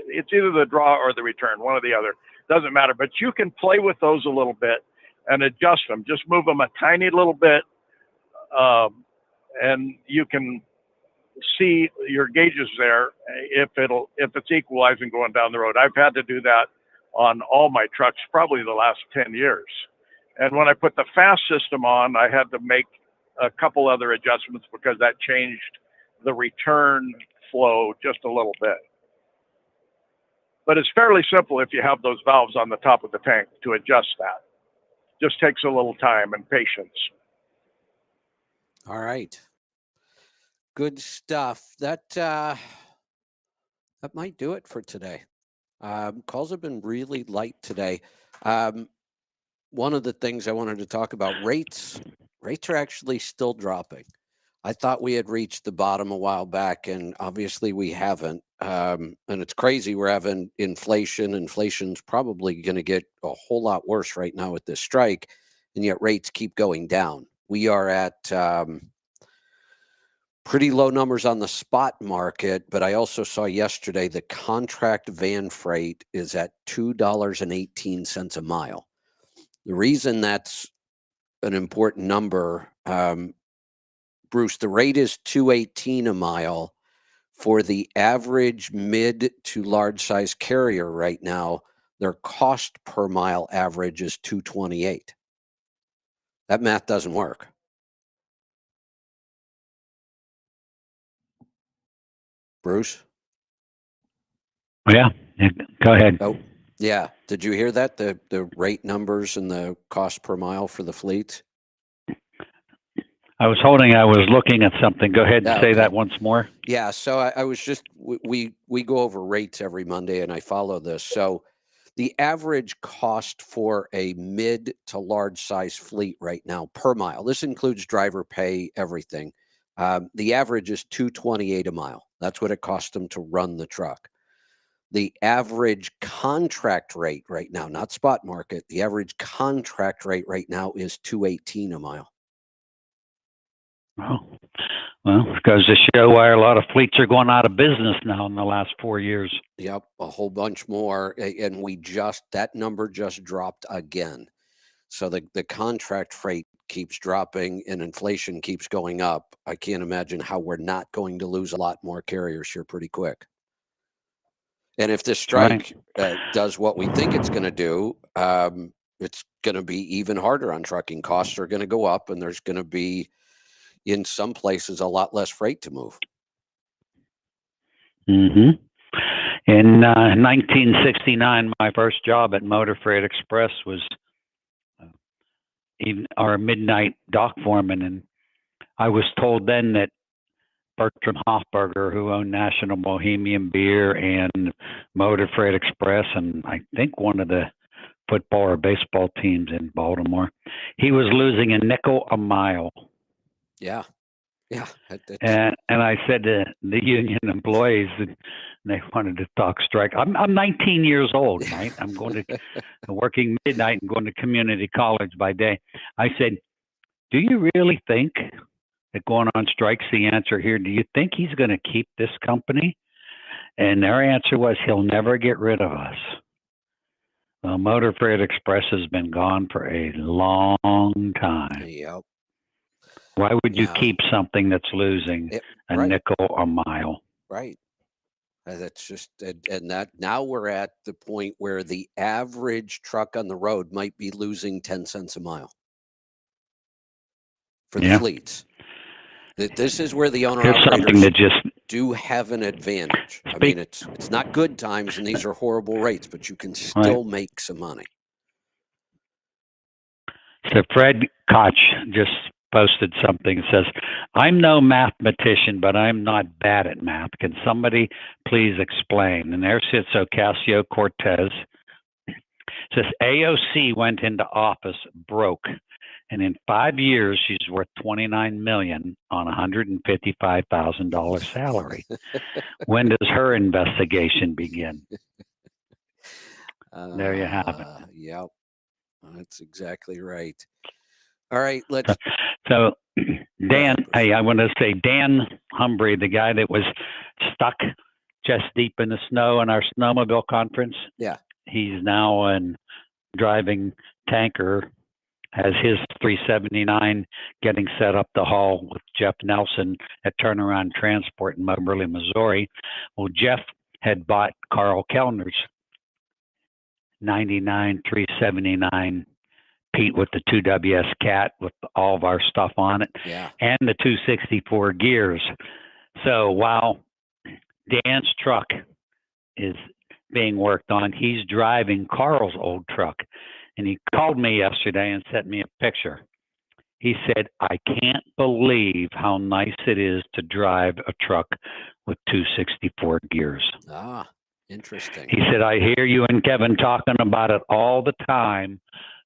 It's either the draw or the return, one or the other. Doesn't matter. But you can play with those a little bit and adjust them. Just move them a tiny little bit, and you can see your gauges there if it's equalizing going down the road. I've had to do that on all my trucks probably the last 10 years. And when I put the fast system on, I had to make a couple other adjustments because that changed the return flow just a little bit. But it's fairly simple if you have those valves on the top of the tank to adjust that. Just takes a little time and patience. All right. Good stuff. That might do it for today. Calls have been really light today. One of the things I wanted to talk about, rates are actually still dropping. I thought we had reached the bottom a while back, and obviously we haven't. And it's crazy. We're having inflation. Inflation's probably going to get a whole lot worse right now with this strike, and yet rates keep going down. We are at pretty low numbers on the spot market, but I also saw yesterday the contract van freight is at $2.18 a mile. The reason that's an important number, Bruce, the rate is $2.18 a mile for the average mid to large size carrier right now. Their cost per mile average is $2.28. That math doesn't work. Bruce? Yeah, go ahead. Oh, yeah. Did you hear that? The rate numbers and the cost per mile for the fleet? I was looking at something. Go ahead and say that once more. Yeah. So I was just, we go over rates every Monday and I follow this. So the average cost for a mid to large size fleet right now per mile, this includes driver pay, everything. The average is $228 a mile. That's what it costs them to run the truck. The average contract rate right now, not spot market, the average contract rate right now is $218 a mile. Oh, well, it goes to show why a lot of fleets are going out of business now in the last 4 years. Yep, a whole bunch more. And that number just dropped again. So the contract freight keeps dropping and inflation keeps going up. I can't imagine how we're not going to lose a lot more carriers here pretty quick. And if this strike does what we think it's going to do, it's going to be even harder on trucking. Costs are going to go up, and there's going to be, in some places, a lot less freight to move. Mm-hmm. In 1969, my first job at Motor Freight Express was our midnight dock foreman, and I was told then that Bertram Hofberger, who owned National Bohemian Beer and Motor Freight Express, and I think one of the football or baseball teams in Baltimore, he was losing a nickel a mile. Yeah. Yeah. And I said to the union employees, and they wanted to talk strike. I'm 19 years old, right? I'm going to working midnight and going to community college by day. I said, do you really think that going on strike's the answer here? Do you think he's going to keep this company? And their answer was, he'll never get rid of us. Well, Motor Freight Express has been gone for a long time. Yep. Why would you keep something that's losing a nickel a mile? Right. That's just, and that now we're at the point where the average truck on the road might be losing 10 cents a mile for the fleets. This is where the owner-operators do have an advantage. I mean, it's not good times, and these are horrible rates, but you can still make some money. So Fred Koch just posted something that says, I'm no mathematician, but I'm not bad at math. Can somebody please explain? And there sits Ocasio-Cortez. Says AOC went into office broke, and in 5 years she's worth $29 million on a $155,000 salary. When does her investigation begin? There you have it. Yep, that's exactly right. All right, let's. So, Dan, hey, I want to say Dan Humbry, the guy that was stuck chest deep in the snow in our snowmobile conference. Yeah. He's now driving tanker, has his 379 getting set up to haul with Jeff Nelson at Turnaround Transport in Moberly, Missouri. Well, Jeff had bought Carl Kellner's 99 379 Pete with the 2WS Cat with all of our stuff on it, and the 264 gears. So while Dan's truck is being worked on, he's driving Carl's old truck. And he called me yesterday and sent me a picture. He said, I can't believe how nice it is to drive a truck with 264 gears. Ah, interesting. He said, I hear you and Kevin talking about it all the time,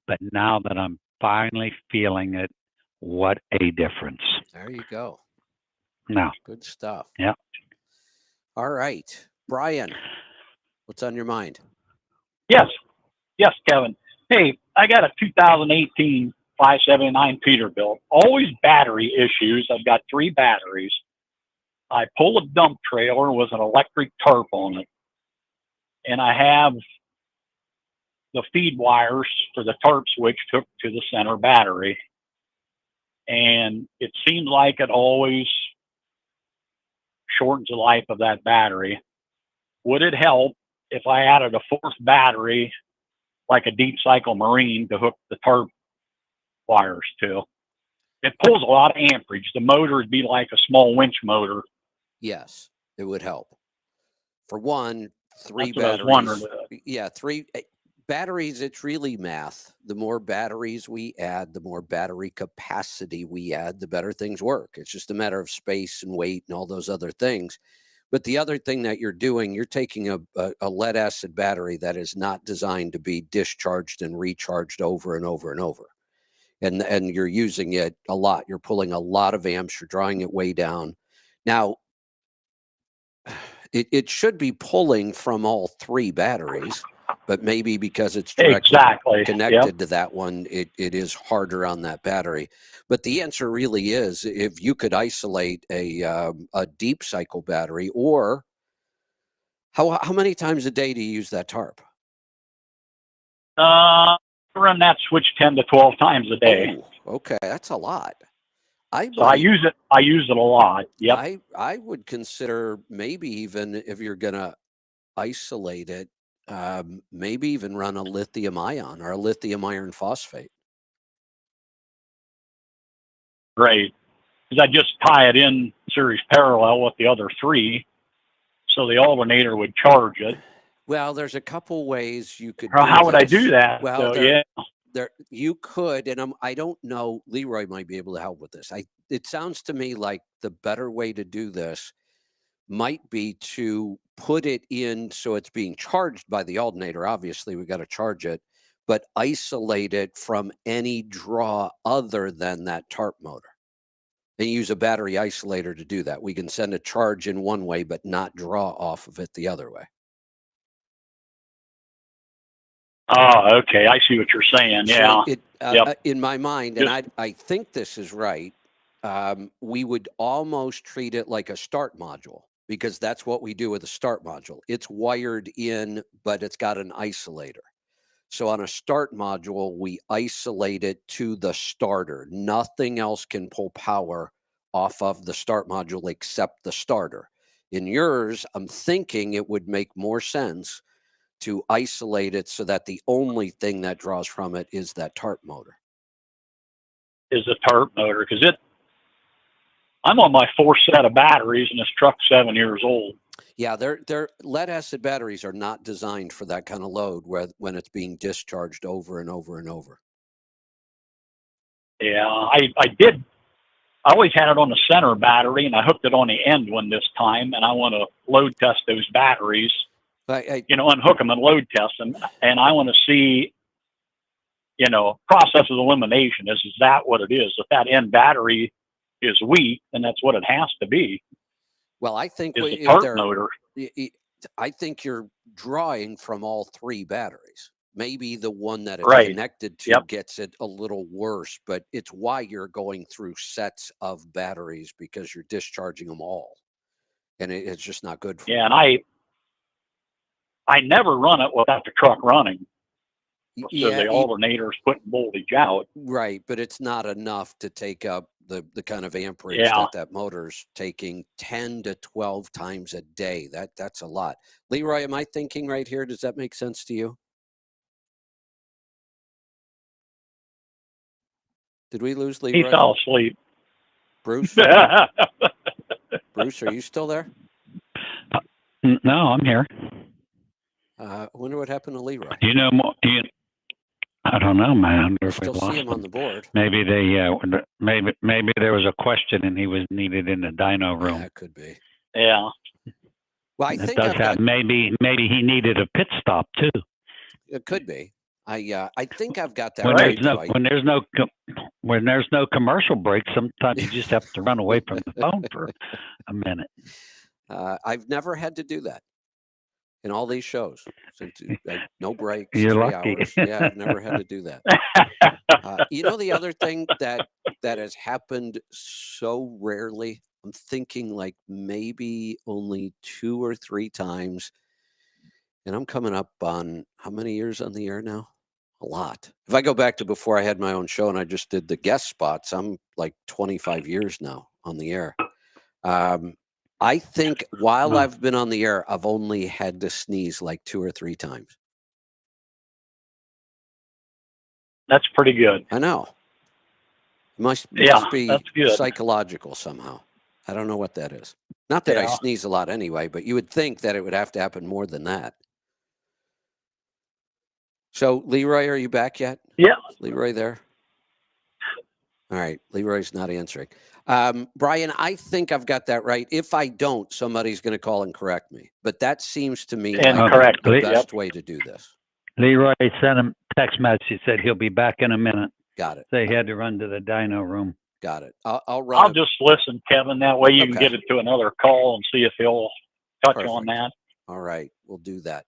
but now that I'm finally feeling it, what a difference. There you go. No. Good stuff. Yeah. All right. Brian, what's on your mind? Yes, Kevin. Hey, I got a 2018 579 Peterbilt. Always battery issues. I've got 3 batteries. I pull a dump trailer with an electric tarp on it. And I have the feed wires for the tarp switch hooked to the center battery. And it seems like it always shortens the life of that battery. Would it help if I added a 4th battery, like a deep cycle marine, to hook the tarp wires to? It pulls a lot of amperage. The motor would be like a small winch motor. Yes, it would help. For one, three That's what I was wondering. batteries. Yeah, three batteries. It's really math. The more batteries we add, the more battery capacity we add, the better things work. It's just a matter of space and weight and all those other things. But the other thing that you're doing, you're taking a lead acid battery that is not designed to be discharged and recharged over and over and over. And you're using it a lot. You're pulling a lot of amps. You're drawing it way down. Now, it should be pulling from all three batteries, but maybe because it's directly connected to that one, it is harder on that battery. But the answer really is, if you could isolate a deep cycle battery, or how many times a day do you use that tarp? Run that switch 10 to 12 times a day. Oh, okay, that's a lot. I use it. I use it a lot. Yep. I would consider, maybe even if you're gonna isolate it, maybe even run a lithium ion or a lithium iron phosphate. Great. Because I just tie it in series parallel with the other three, so the alternator would charge it. Well, there's a couple ways you could. How would I do that? Well, so, there you could, and I don't know. Leroy might be able to help with this. It sounds to me like the better way to do this might be to put it in so it's being charged by the alternator. Obviously, we got to charge it, but isolate it from any draw other than that tarp motor, and use a battery isolator to do that. We can send a charge in one way, but not draw off of it the other way. Oh, okay. I see what you're saying. Yeah. So in my mind, and I think this is right, we would almost treat it like a start module, because that's what we do with a start module. It's wired in, but it's got an isolator. So on a start module, we isolate it to the starter. Nothing else can pull power off of the start module except the starter. In yours, I'm thinking it would make more sense to isolate it so that the only thing that draws from it is that tarp motor. Is the tarp motor, because I'm on my fourth set of batteries, and this truck's 7 years old. Yeah, they're lead acid batteries are not designed for that kind of load when it's being discharged over and over and over. Yeah, I always had it on the center battery, and I hooked it on the end one this time, and I want to load test those batteries. Unhook them and load test them, and I want to see, process of elimination. Is that what it is? If that end battery is weak, then that's what it has to be. Well, I think is the tarp motor. I think you're drawing from all three batteries. Maybe the one that it's connected to gets it a little worse, but it's why you're going through sets of batteries, because you're discharging them all, and it's just not good for you. And I never run it without the truck running. So the alternator's putting voltage out. Right, but it's not enough to take up the kind of amperage that motor's taking 10 to 12 times a day. That's a lot. Leroy, am I thinking right here? Does that make sense to you? Did we lose Leroy? He fell asleep. Bruce? Bruce, are you still there? No, I'm here. I wonder what happened to Leroy. Do you know more? I don't know, man. I still see him on the board. Maybe maybe there was a question and he was needed in the dyno room. Yeah, it could be. Yeah. Well, I think maybe he needed a pit stop too. It could be. I think I've got that when there's no commercial break, sometimes you just have to run away from the phone for a minute. I've never had to do that in all these shows. No breaks. You're 3 lucky. hours. Yeah, I've never had to do that. The other thing that has happened so rarely, I'm thinking like maybe only 2 or 3 times, and I'm coming up on how many years on the air now? A lot. If I go back to before I had my own show and I just did the guest spots, I'm like 25 years now on the air. I think while I've been on the air, I've only had to sneeze like 2 or 3 times. That's pretty good. I know. It must be that's good. psychological somehow. I don't know what that is. Not that I Yeah. sneeze a lot anyway, but you would think that it would have to happen more than that. So, Leroy, are you back yet? Yeah. Leroy there? All right. Leroy's not answering. Brian, I think I've got that right. If I don't, somebody's going to call and correct me. But that seems to me like Incorrectly, the best way to do this. Leroy sent him text message. He said he'll be back in a minute. Got it. They had to run to the dyno room. Got it. I'll run. I'll just listen, Kevin. That way you can Okay. get it to another call and see if he'll touch Perfect. on that. All right. We'll do that.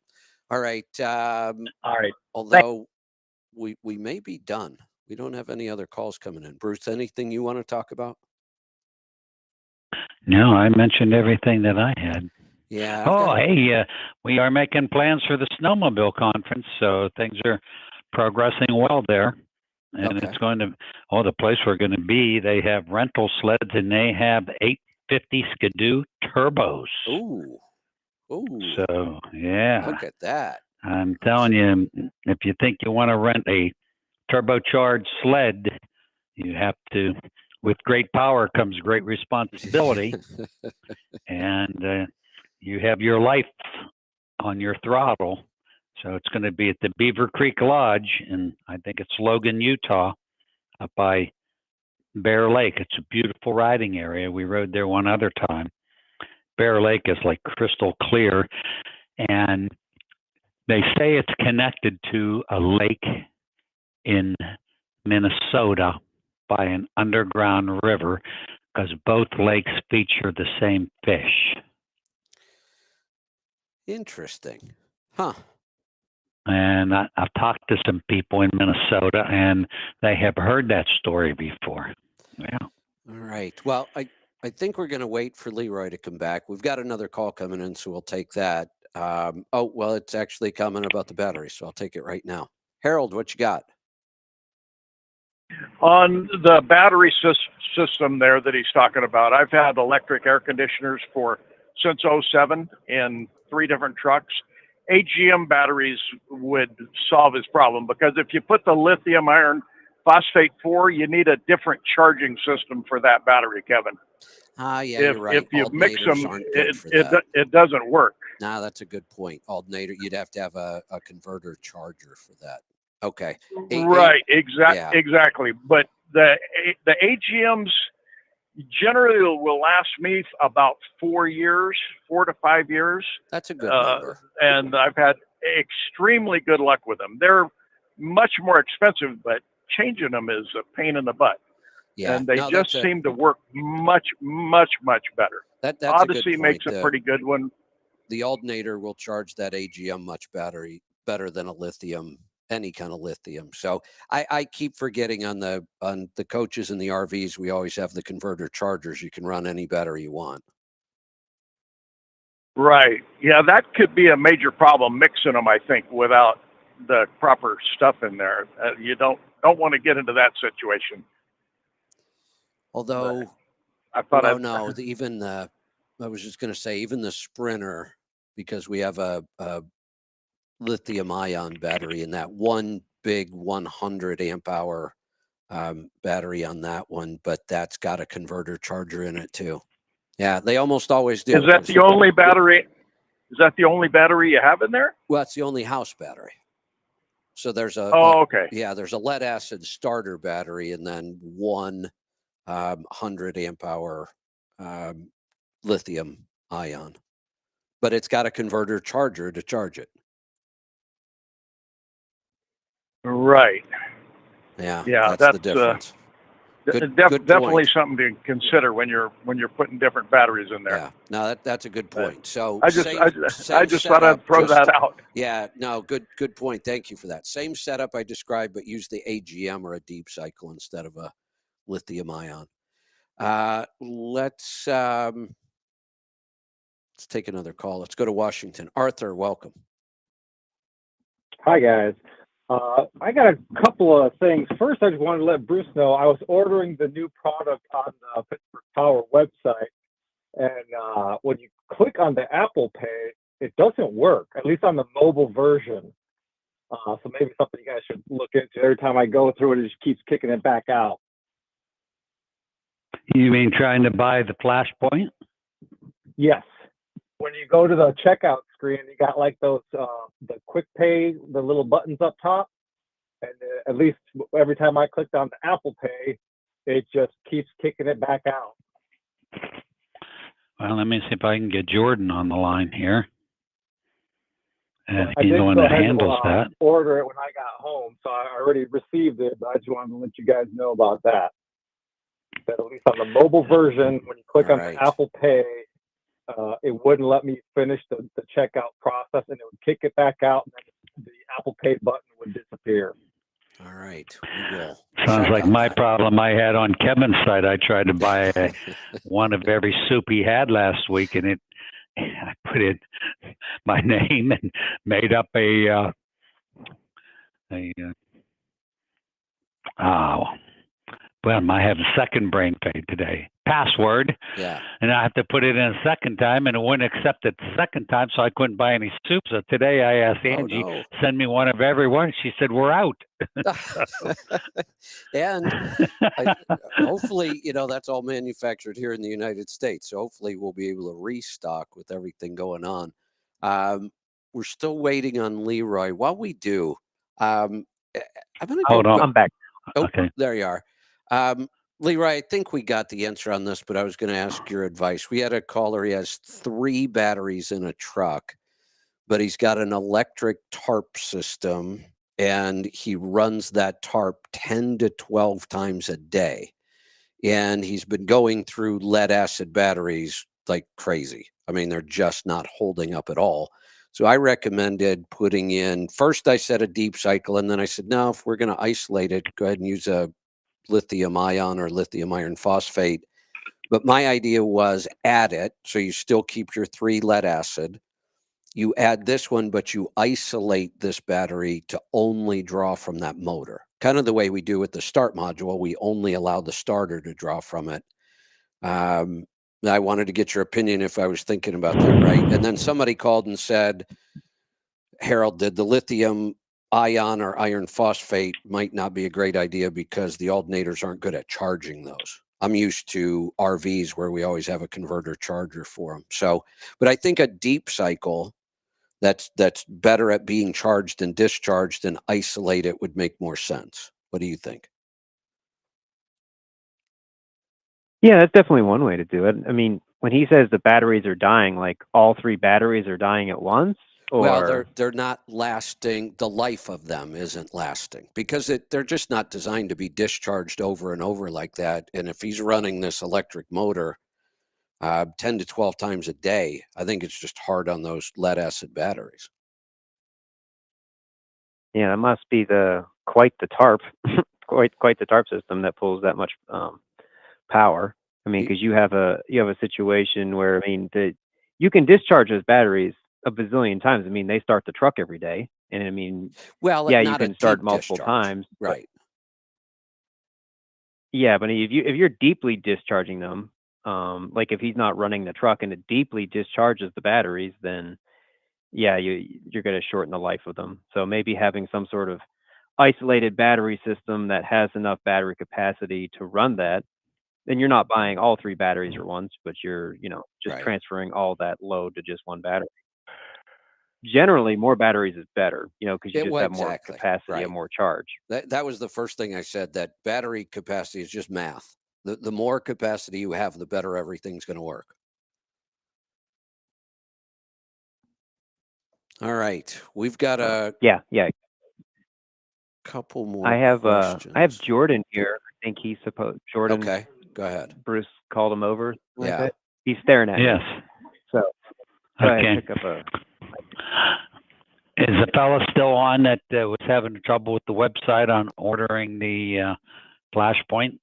All right. All right. Although we may be done. We don't have any other calls coming in. Bruce, anything you want to talk about? No, I mentioned everything that I had. Yeah. Hey, we are making plans for the snowmobile conference, so things are progressing well there. And Okay. it's going to, the place we're going to be, they have rental sleds and they have 850 Skidoo turbos. Ooh. So, yeah. Look at that. I'm telling you, if you think you want to rent a turbocharged sled, you have to, with great power comes great responsibility. And you have your life on your throttle. So it's going to be at the Beaver Creek Lodge, and I think it's Logan, Utah, up by Bear Lake. It's a beautiful riding area. We rode there one other time. Bear Lake is like crystal clear, and they say it's connected to a lake in Minnesota by an underground river because both lakes feature the same fish. Interesting. Huh. And I've talked to some people in Minnesota, and they have heard that story before. Yeah. All right. Well, I think we're going to wait for Leroy to come back. We've got another call coming in, so we'll take that. It's actually coming about the battery, so I'll take it right now. Harold, what you got? On the battery system there that he's talking about, I've had electric air conditioners since '07 in 3 different trucks. AGM batteries would solve his problem, because if you put the lithium iron phosphate 4, you need a different charging system for that battery, Kevin. Yeah, you're right. If you mix them, it it doesn't work. Nah, that's a good point. Alternator, you'd have to have a converter charger for that. Okay. Right, exactly. But the AGMs generally will last me about 4 to 5 years. That's a good number. And I've had extremely good luck with them. They're much more expensive, but changing them is a pain in the butt. Yeah, and they just seem to work much, much, much better. That's Odyssey a good point. makes a pretty good one. The alternator will charge that AGM much better than a lithium, any kind of lithium. So I keep forgetting on the coaches and the RVs, we always have the converter chargers. You can run any battery you want. Right. Yeah, that could be a major problem mixing them, I think, without the proper stuff in there. You don't want to get into that situation. Although, I thought I was just going to say, even the Sprinter, because we have a lithium ion battery in that one big 100 amp hour battery on that one, but that's got a converter charger in it too. Yeah, they almost always do. Is that the only battery? Is that the only battery you have in there? Well, it's the only house battery. So there's okay. There's a lead acid starter battery, and then one 100 amp hour lithium ion, but it's got a converter charger to charge it. Right. Yeah. That's the difference. Good definitely point. something to consider when you're putting different batteries in there. Yeah. No, that's a good point. So I just thought I'd throw that out. Yeah. No. Good point. Thank you for that. Same setup I described, but use the AGM or a deep cycle instead of a lithium ion. Let's take another call. Let's go to Washington. Arthur, welcome. Hi, guys. I got a couple of things. First, I just wanted to let Bruce know I was ordering the new product on the Pittsburgh Power website, and when you click on the Apple Pay, it doesn't work, at least on the mobile version. So maybe something you guys should look into. Every time I go through it, it just keeps kicking it back out. You mean trying to buy the flashpoint? Yes. When you go to the checkout screen, you got like those the quick pay, the little buttons up top, and at least every time I clicked on the Apple Pay, it just keeps kicking it back out. Well, let me see if I can get Jordan on the line here. And I he's did the one go that ahead handles and that. order it when I got home, so I already received it, but I just wanted to let you guys know about that. That at least on the mobile version, when you click on the Apple Pay, it wouldn't let me finish the checkout process, and it would kick it back out, and then the Apple Pay button would disappear. All right, we will. Sounds like my problem I had on Kevin's side. I tried to buy one of every soup he had last week, and I put in my name and made up well, I have a second brain fade today. Password. Yeah. And I have to put it in a second time, and it wouldn't accept it the second time, so I couldn't buy any soup. So today I asked Angie, send me one of every one. She said, we're out. And hopefully, that's all manufactured here in the United States. So hopefully we'll be able to restock with everything going on. We're still waiting on Leroy. While we do, I'm going to Hold on. I'm back. Oh, okay. There you are. Leroy, I think we got the answer on this, but I was going to ask your advice. We had a caller. He has 3 batteries in a truck, but he's got an electric tarp system, and he runs that tarp 10 to 12 times a day. And he's been going through lead acid batteries like crazy. I mean, they're just not holding up at all. So I recommended putting in, first I said a deep cycle, and then I said, no, if we're going to isolate it, go ahead and use a lithium ion or lithium iron phosphate. But my idea was add it, so you still keep your 3 lead acid. You add this one, but you isolate this battery to only draw from that motor. Kind of the way we do with the start module, we only allow the starter to draw from it. I wanted to get your opinion if I was thinking about that right. And then somebody called and said, Harold, did the lithium ion or iron phosphate might not be a great idea because the alternators aren't good at charging those. I'm used to RVs where we always have a converter charger for them. So, but I think a deep cycle that's better at being charged and discharged and isolate it would make more sense. What do you think? Yeah, that's definitely one way to do it. I mean, when he says the batteries are dying, like all 3 batteries are dying at once? Or... Well, they're not lasting. The life of them isn't lasting because they're just not designed to be discharged over and over like that. And if he's running this electric motor 10 to 12 times a day, I think it's just hard on those lead acid batteries. Yeah, that must be quite the tarp, quite the tarp system that pulls that much power. I mean, because you have a situation where, I mean, you can discharge those batteries a bazillion times. I mean, they start the truck every day, and I mean, well, yeah, you can start multiple times, right? Yeah, but if you're deeply discharging them, like if he's not running the truck and it deeply discharges the batteries, then yeah, you're going to shorten the life of them. So maybe having some sort of isolated battery system that has enough battery capacity to run that. Then you're not buying all 3 batteries at once, but you're, just transferring all that load to just one battery. Generally, more batteries is better, because you just have more capacity and more charge. That was the first thing I said, that battery capacity is just math. The more capacity you have, the better everything's going to work. All right. We've got a couple more questions. I have Jordan here. I think he's supposed Jordan. Okay, go ahead. Bruce called him over. Yeah. He's staring at me. Yes. So go ahead, pick up Is the fella still on that was having trouble with the website on ordering the flashpoint?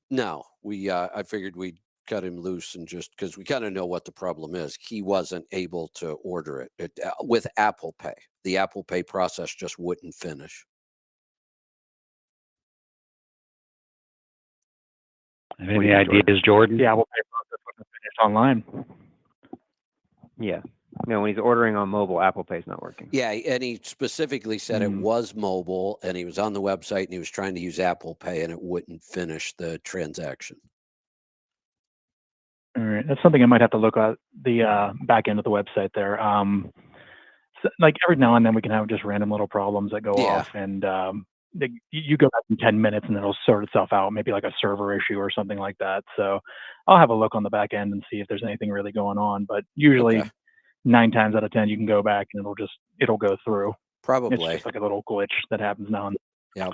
No, I figured we'd cut him loose and just because we kind of know what the problem is. He wasn't able to order it with Apple Pay. The Apple Pay process just wouldn't finish. Any ideas, Jordan? The Apple Pay process wouldn't finish online. Yeah. No, when he's ordering on mobile, Apple Pay's not working. Yeah, and he specifically said it was mobile, and he was on the website, and he was trying to use Apple Pay, and it wouldn't finish the transaction. All right, that's something I might have to look at the back end of the website there. So, like every now and then we can have just random little problems that go Yeah. off, and you go back in 10 minutes and it'll sort itself out, maybe like a server issue or something like that. So I'll have a look on the back end and see if there's anything really going on. But usually Okay. 9 times out of 10 you can go back and it'll go through. It's Probably. just like a little glitch that happens now and then. Yeah.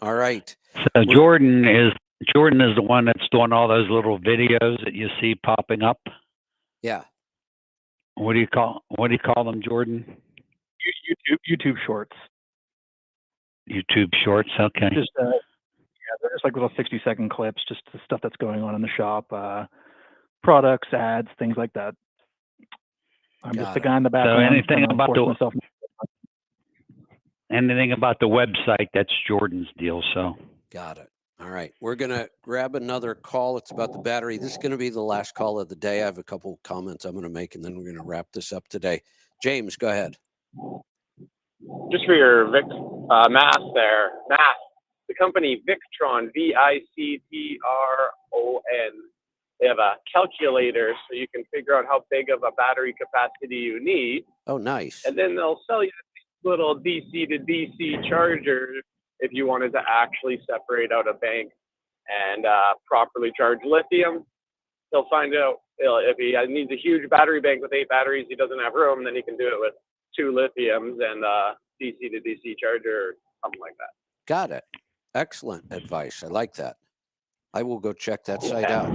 All right. So Jordan is the one that's doing all those little videos that you see popping up. Yeah. What do you call them, Jordan? YouTube shorts. YouTube shorts. Okay. Just yeah, they're just like little 60-second clips, just the stuff that's going on in the shop, products, ads, things like that. I'm just the guy in the background. So anything about the website, that's Jordan's deal. So got it. All right, we're gonna grab another call. It's about the battery. This is gonna be the last call of the day. I have a couple comments I'm gonna make, and then we're gonna wrap this up today. James, go ahead. Just for your math there, the company Victron, Victron, they have a calculator so you can figure out how big of a battery capacity you need. Oh, nice. And then they'll sell you these little DC to DC chargers if you wanted to actually separate out a bank and properly charge lithium. He'll find out if he needs a huge battery bank with 8 batteries, he doesn't have room, then he can do it with 2 lithiums and DC to DC charger or something like that. Got it. Excellent advice. I like that. I will go check that site out.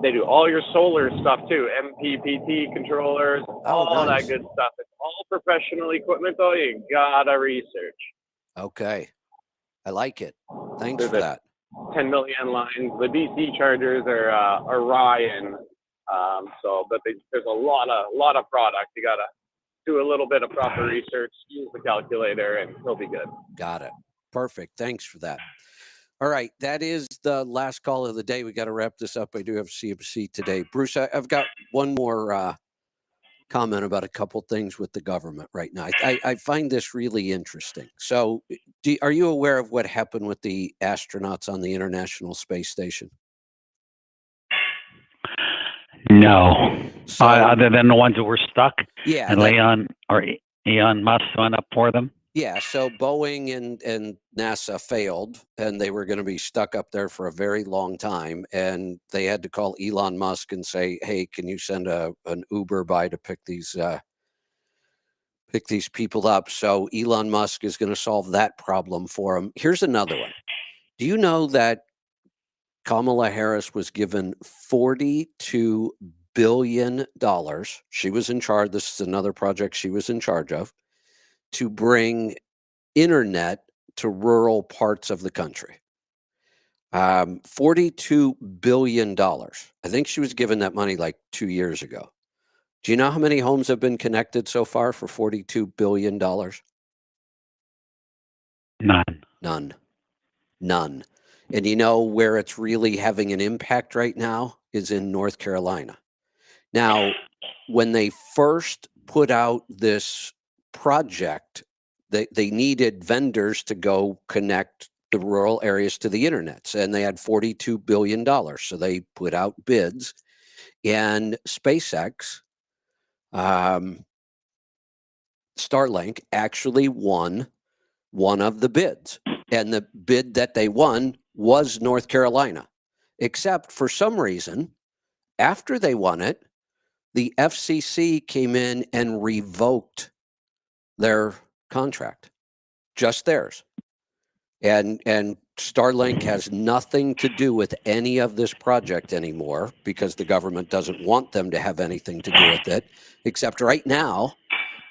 They do all your solar stuff too, MPPT controllers, all nice. that good stuff. It's all professional equipment though. You gotta research. Okay. I like it. Thanks for that. 10 million lines. The DC chargers are Ryan. But there's a lot of product. You gotta do a little bit of proper research, use the calculator, and he'll be good. Got it. Perfect. Thanks for that. All right. That is the last call of the day. We got to wrap this up. I do have CMC today. Bruce, I've got one more comment about a couple things with the government right now. I find this really interesting. So are you aware of what happened with the astronauts on the International Space Station? No. Other than the ones that were stuck? Yeah. And Elon Musk went up for them? Yeah, so Boeing and NASA failed, and they were going to be stuck up there for a very long time. And they had to call Elon Musk and say, "Hey, can you send an Uber by to pick these people up?" So Elon Musk is going to solve that problem for them. Here's another one. Do you know that Kamala Harris was given $42 billion? She was in charge. This is another project she was in charge of, to bring internet to rural parts of the country. $42 billion. I think she was given that money like 2 years ago. Do you know how many homes have been connected so far for $42 billion? None. And you know where it's really having an impact right now is in North Carolina. Now, when they first put out this project, they needed vendors to go connect the rural areas to the internet, and they had $42 billion. So they put out bids, and SpaceX, Starlink actually won one of the bids. And the bid that they won was North Carolina, except for some reason, after they won it, the FCC came in and revoked their contract, just theirs. And Starlink has nothing to do with any of this project anymore because the government doesn't want them to have anything to do with it, except right now,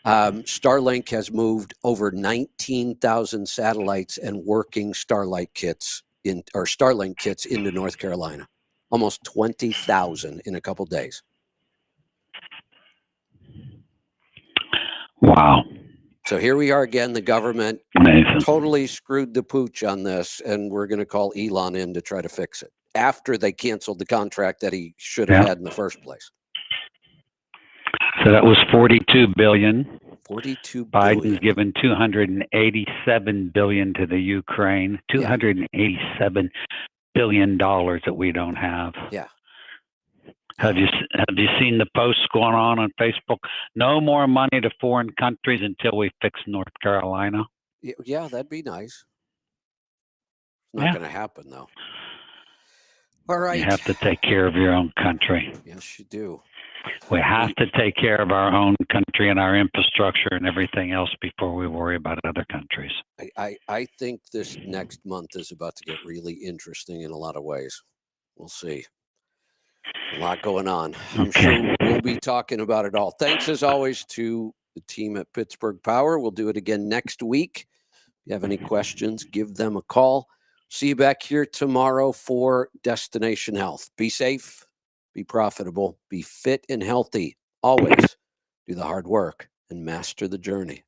Starlink has moved over 19,000 satellites and working Starlink kits into North Carolina, almost 20,000 in a couple days. Wow. So here we are again. The government totally screwed the pooch on this, and we're going to call Elon in to try to fix it after they canceled the contract that he should have had in the first place. So that was $42 billion. $42 Biden's billion. given $287 billion to the Ukraine. $287 billion that we don't have. Yeah. Have you seen the posts going on Facebook? No more money to foreign countries until we fix North Carolina. Yeah, that'd be nice. It's not going to happen, though. All right. You have to take care of your own country. Yes, you do. We have to take care of our own country and our infrastructure and everything else before we worry about other countries. I think this next month is about to get really interesting in a lot of ways. We'll see. A lot going on. I'm sure we'll be talking about it all. Thanks, as always, to the team at Pittsburgh Power. We'll do it again next week. If you have any questions, give them a call. See you back here tomorrow for Destination Health. Be safe, be profitable, be fit and healthy. Always do the hard work and master the journey.